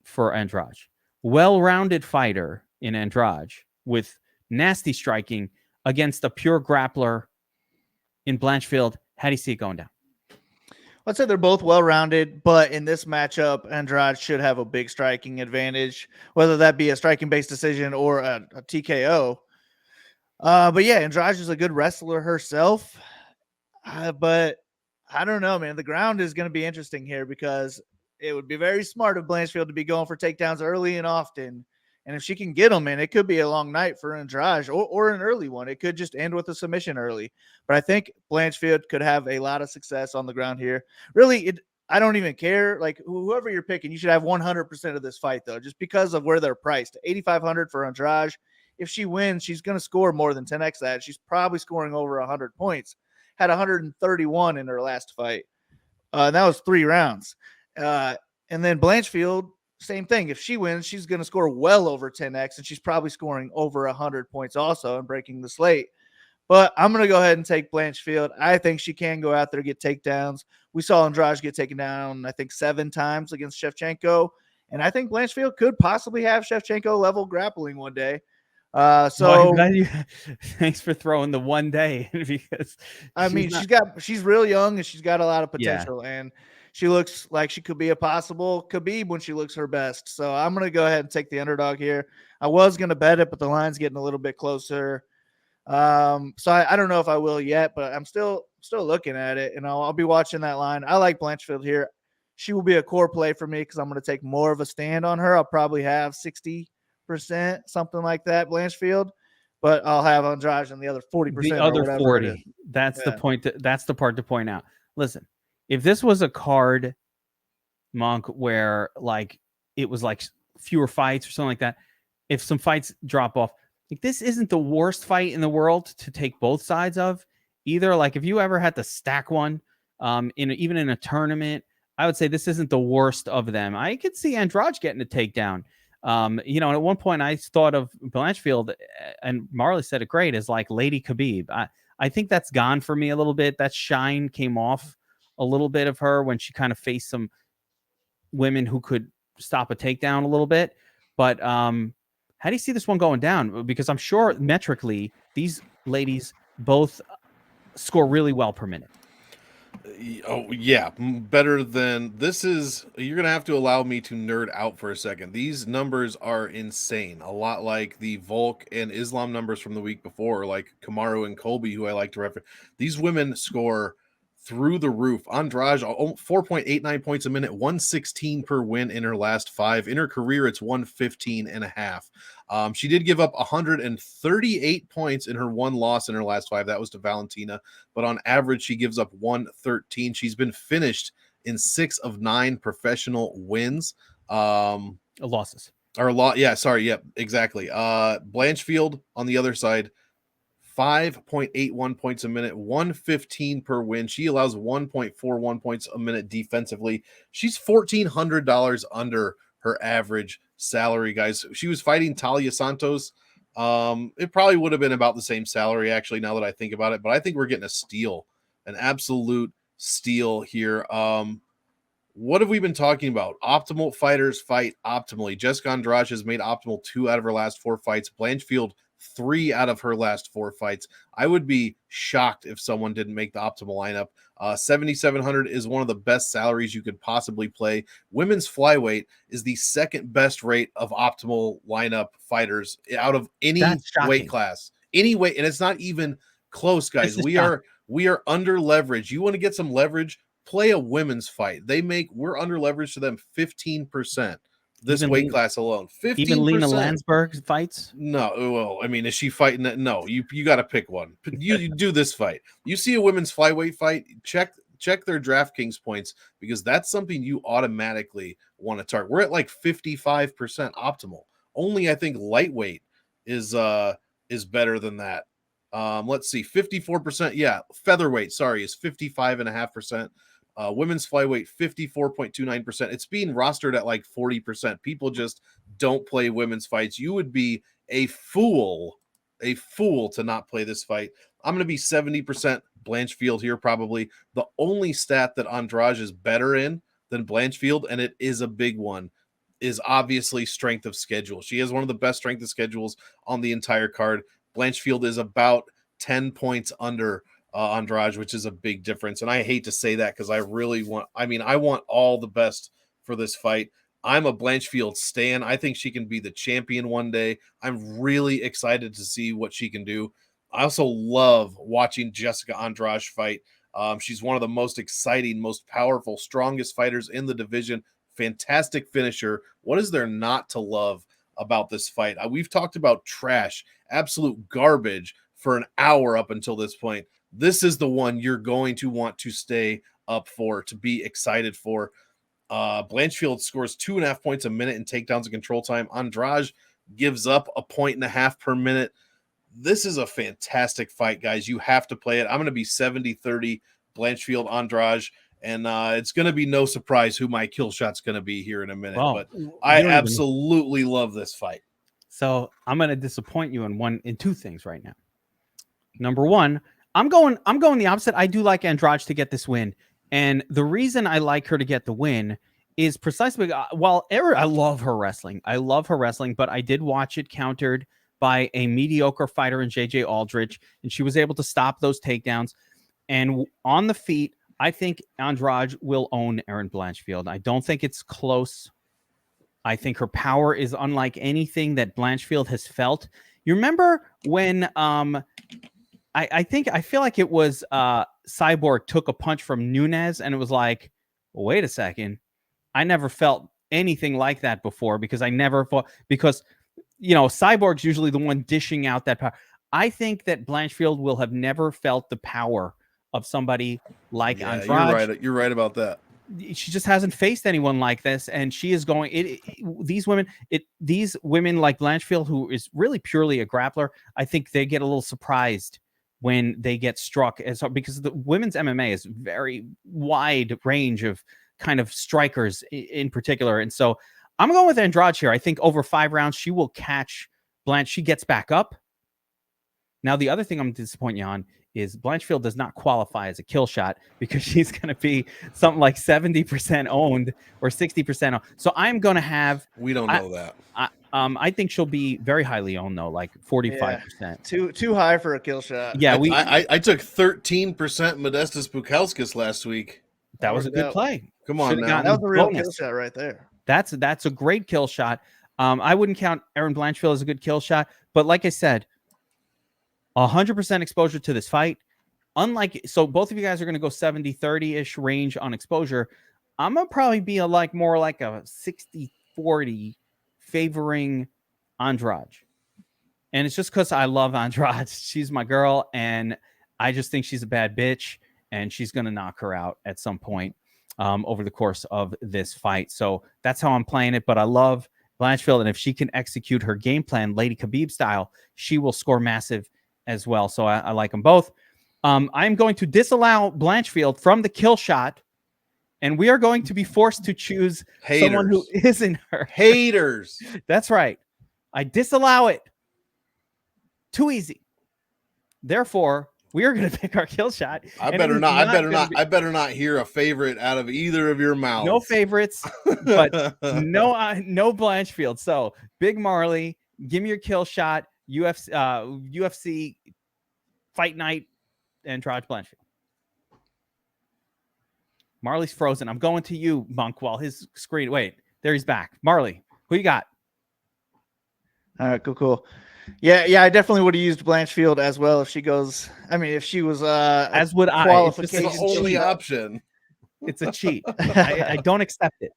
Speaker 1: for Andrade. Well-rounded fighter in Andrade with nasty striking against a pure grappler in Blanchfield. How do you see it going down?
Speaker 2: I'd say they're both well-rounded, but in this matchup, Andrade should have a big striking advantage, whether that be a striking-based decision or a TKO. But yeah, Andrade is a good wrestler herself. But I don't know, man. The ground is going to be interesting here because it would be very smart of Blanchfield to be going for takedowns early and often. And if she can get them in, it could be a long night for Andrade or an early one. It could just end with a submission early. But I think Blanchfield could have a lot of success on the ground here. Really, I don't even care. Like, whoever you're picking, you should have 100% of this fight, though, just because of where they're priced. $8,500 for Andrade. If she wins, she's going to score more than 10x that. She's probably scoring over 100 points. Had 131 in her last fight. And that was 3 rounds. And then Blanchfield, same thing. If she wins, she's going to score well over 10x, and she's probably scoring over 100 points also and breaking the slate. But I'm going to go ahead and take Blanchfield. I think she can go out there and get takedowns. We saw Andrade get taken down, I think, 7 times against Shevchenko. And I think Blanchfield could possibly have Shevchenko level grappling one day.
Speaker 1: Thanks for throwing the one day because
Speaker 2: I mean, she's real young and she's got a lot of potential, and she looks like she could be a possible Khabib when she looks her best. So I'm going to go ahead and take the underdog here. I was going to bet it, but the line's getting a little bit closer. So I don't know if I will yet, but I'm still looking at it, and I'll be watching that line. I like Blanchfield here. She will be a core play for me because I'm going to take more of a stand on her. I'll probably have 60%, something like that, Blanchfield, but I'll have Andrade on the other 40%.
Speaker 1: The other 40. That's the point. That's the part to point out. Listen, if this was a card, Monk, where like it was like fewer fights or something like that, if some fights drop off, like this isn't the worst fight in the world to take both sides of either. Like if you ever had to stack one, even in a tournament, I would say this isn't the worst of them. I could see Andrade getting a takedown. And at one point I thought of Blanchfield, and Marley said it great, as like Lady Khabib. I think that's gone for me a little bit. That shine came off a little bit of her when she kind of faced some women who could stop a takedown a little bit. But how do you see this one going down? Because I'm sure metrically these ladies both score really well per minute.
Speaker 3: Oh yeah, better than this is. You're gonna have to allow me to nerd out for a second. These numbers are insane. A lot like the Volk and Islam numbers from the week before, like Kamaru and Colby, who I like to reference. These women score through the roof. Andrade, 4.89 points a minute, 116 per win in her last 5. In her career, it's 115.5. She did give up 138 points in her one loss in her last 5. That was to Valentina. But on average, she gives up 113. She's been finished in 6 of 9 professional wins.
Speaker 1: Losses.
Speaker 3: Exactly. Blanchfield on the other side, 5.81 points a minute, 115 per win. She allows 1.41 points a minute defensively. She's $1,400 under her average salary, guys. She was fighting Talia Santos. It probably would have been about the same salary, actually, now that I think about it. But I think we're getting a steal, an absolute steal here. What have we been talking about? Optimal fighters fight optimally. Jessica Andrade has made optimal 2 out of her last 4 fights. Blanchfield, 3 out of her last 4 fights. I would be shocked if someone didn't make the optimal lineup. 7,700 is one of the best salaries you could possibly play. Women's flyweight is the second best rate of optimal lineup fighters out of any weight class. Any weight, and it's not even close, guys. We are under leveraged. You want to get some leverage? Play a women's fight. We're under leveraged to them 15%. This weight class alone, 15%.
Speaker 1: Even Lena Landsberg fights?
Speaker 3: No, well, I mean, is she fighting that? No, you got to pick one. You do this fight. You see a women's flyweight fight, check their DraftKings points, because that's something you automatically want to target. We're at like 55% optimal. Only I think lightweight is better than that. Let's see, 54%. Yeah, featherweight, sorry, is 55.5%. Women's flyweight, 54.29%. It's being rostered at like 40%. People just don't play women's fights. You would be a fool to not play this fight. I'm going to be 70% Blanchfield here, probably. The only stat that Andrade is better in than Blanchfield, and it is a big one, is obviously strength of schedule. She has one of the best strength of schedules on the entire card. Blanchfield is about 10 points under Andrade, which is a big difference. And I hate to say that because I want all the best for this fight. I'm a Blanchfield stan. I think she can be the champion one day. I'm really excited to see what she can do. I also love watching Jessica Andrade fight. She's one of the most exciting, most powerful, strongest fighters in the division. Fantastic finisher. What is there not to love about this fight? We've talked about trash, absolute garbage for an hour up until this point. This is the one you're going to want to stay up for, to be excited for. Blanchfield scores 2.5 points a minute in takedowns and control time. Andrade gives up 1.5 points per minute. This is a fantastic fight, guys. You have to play it. I'm going to be 70-30 Blanchfield Andrade, and it's going to be no surprise who my kill shot's going to be here in a minute.
Speaker 1: Well,
Speaker 3: but I absolutely love this fight.
Speaker 1: So I'm going to disappoint you in two things right now. Number one, I'm going the opposite. I do like Andrade to get this win. And the reason I like her to get the win is precisely while I love her wrestling. But I did watch it countered by a mediocre fighter in JJ Aldrich, and she was able to stop those takedowns. And on the feet, I think Andrade will own Erin Blanchfield. I don't think it's close. I think her power is unlike anything that Blanchfield has felt. You remember when I feel like it was Cyborg took a punch from Nunes and it was like, wait a second, I never felt anything like that before because Cyborg's usually the one dishing out that power. I think that Blanchfield will have never felt the power of somebody like Andrade.
Speaker 3: You're right about that.
Speaker 1: She just hasn't faced anyone like this, and she is going. These women like Blanchfield, who is really purely a grappler, I think they get a little surprised when they get struck, because the women's MMA is very wide range of kind of strikers in particular, and so I'm going with Andrade here. I think over 5 rounds she will catch Blanche. She gets back up. Now the other thing I'm disappointing you on is Blanchfield does not qualify as a kill shot because she's going to be something like 70% owned or 60% owned. So I'm going to have.
Speaker 3: We don't know that.
Speaker 1: I think she'll be very highly owned though, like 45%.
Speaker 2: Yeah, too high for a kill shot.
Speaker 1: Yeah,
Speaker 3: I took 13% Modestas Bukauskas last week.
Speaker 1: That was a good play.
Speaker 3: Come on, now.
Speaker 2: That was a real kill shot right there.
Speaker 1: That's a great kill shot. I wouldn't count Erin Blanchfield as a good kill shot, but like I said, 100% exposure to this fight. So both of you guys are going to go 70-30-ish range on exposure. I'm going to probably be more like a 60-40 favoring Andrade. And it's just because I love Andrade. She's my girl, and I just think she's a bad bitch, and she's going to knock her out at some point over the course of this fight. So that's how I'm playing it, but I love Blanchfield, and if she can execute her game plan, Lady Khabib style, she will score massive as well. So I like them both. I'm going to disallow Blanchfield from the kill shot, and we are going to be forced to choose someone who isn't her.
Speaker 3: Haters.
Speaker 1: That's right. I disallow it. Too easy. Therefore, we are going to pick our kill shot.
Speaker 3: I better not hear a favorite out of either of your mouths.
Speaker 1: No favorites, but no Blanchfield. So Big Marley, give me your kill shot. UFC Fight Night, Andrade Blanchfield. Marley's frozen. I'm going to you, Monk, while his screen. Wait, there he's back. Marley, who you got?
Speaker 2: All right, cool. Yeah, I definitely would have used Blanchfield as well if she goes. I mean, if she was
Speaker 1: as would I.
Speaker 2: Qualification.
Speaker 3: It's the only option.
Speaker 1: It's a cheat. I don't accept it.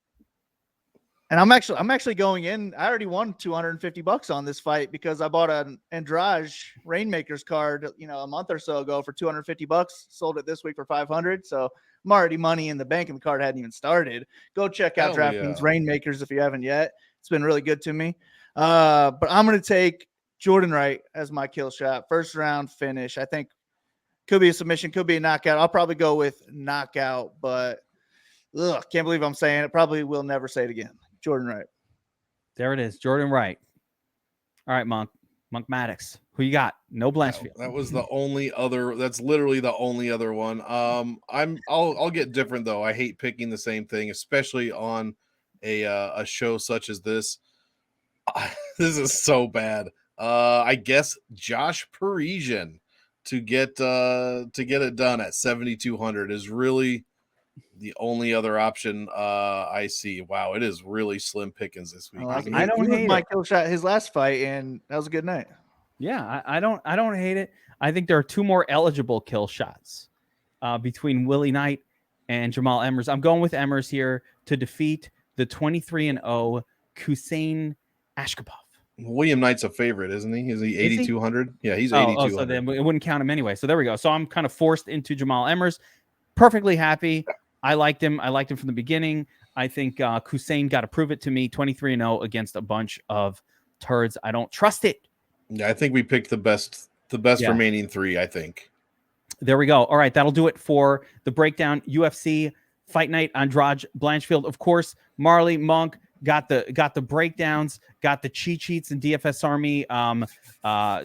Speaker 2: And I'm actually going in. I already won $250 on this fight because I bought an Andrade Rainmakers card, a month or so ago for $250. Sold it this week for $500. So I'm already money in the bank, and the card hadn't even started. Go check out DraftKings Rainmakers if you haven't yet. It's been really good to me. But I'm going to take Jordan Wright as my kill shot. First round finish. I think could be a submission, could be a knockout. I'll probably go with knockout, but Ugh, can't believe I'm saying it. Probably will never say it again. Jordan Wright.
Speaker 1: There it is. Jordan Wright. All right, MonkMMAtics. Who you got? No Blanchfield.
Speaker 3: That was the only other. That's literally the only other one. I'll get different though. I hate picking the same thing, especially on a show such as this. This is so bad. I guess Josh Parisian to get it done at 7,200 is really the only other option I see. Wow, it is really slim pickings this week.
Speaker 1: I don't hate
Speaker 2: my kill shot his last fight, and that was a good night.
Speaker 1: Yeah, I don't hate it. I think there are two more eligible kill shots between Willie Knight and Jamal Emmers. I'm going with Emmers here to defeat the 23-0 Hussein Askabov.
Speaker 3: William Knight's a favorite, isn't he? Is he 8,200? Yeah, he's 8,200.
Speaker 1: So then it wouldn't count him anyway. So there we go. So I'm kind of forced into Jamal Emmers. Perfectly happy. I liked him. I liked him from the beginning. I think Hussein got to prove it to me. 23-0 against a bunch of turds. I don't trust it.
Speaker 3: Yeah, I think we picked the best remaining three, I think.
Speaker 1: There we go. All right, that'll do it for the breakdown. UFC Fight Night, Andrade Blanchfield. Of course, Marley, Monk got the breakdowns, got the cheat sheets and DFS Army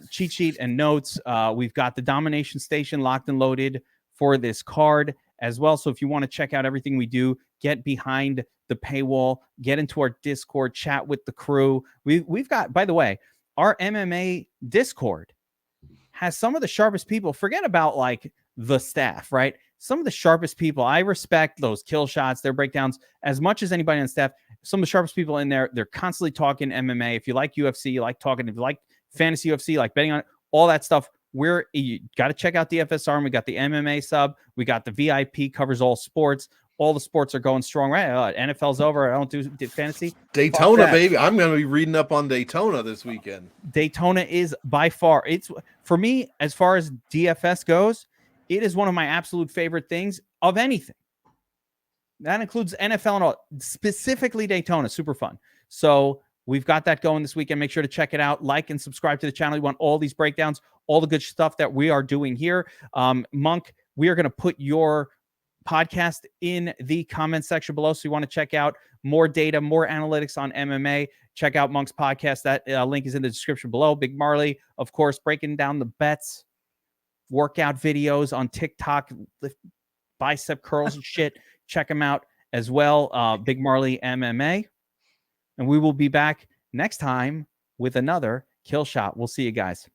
Speaker 1: cheat sheet and notes. We've got the Domination Station locked and loaded for this card as well. So if you want to check out everything we do, get behind the paywall, get into our Discord, chat with the crew. We've got, by the way, our MMA Discord has some of the sharpest people. Forget about like the staff, right? Some of the sharpest people. I respect those kill shots, their breakdowns as much as anybody on staff. Some of the sharpest people in there. They're constantly talking MMA. If you like UFC, you like talking. If you like fantasy UFC, like betting on it, all that stuff. You got to check out DFS Army. We got the MMA sub. We got the VIP, covers all sports. All the sports are going strong, right? NFL's over. I don't do fantasy.
Speaker 3: Daytona, baby. I'm going to be reading up on Daytona this weekend.
Speaker 1: Daytona is by far, it's for me, as far as DFS goes, it is one of my absolute favorite things of anything. That includes NFL and all, specifically Daytona. Super fun. So we've got that going this weekend. Make sure to check it out. Like and subscribe to the channel. You want all these breakdowns, all the good stuff that we are doing here. Monk, we are going to put your podcast in the comment section below. So you want to check out more data, more analytics on MMA, check out Monk's podcast. That link is in the description below. Big Marley, of course, breaking down the bets, workout videos on TikTok, bicep curls and shit. Check them out as well. Big Marley MMA. And we will be back next time with another kill shot. We'll see you guys.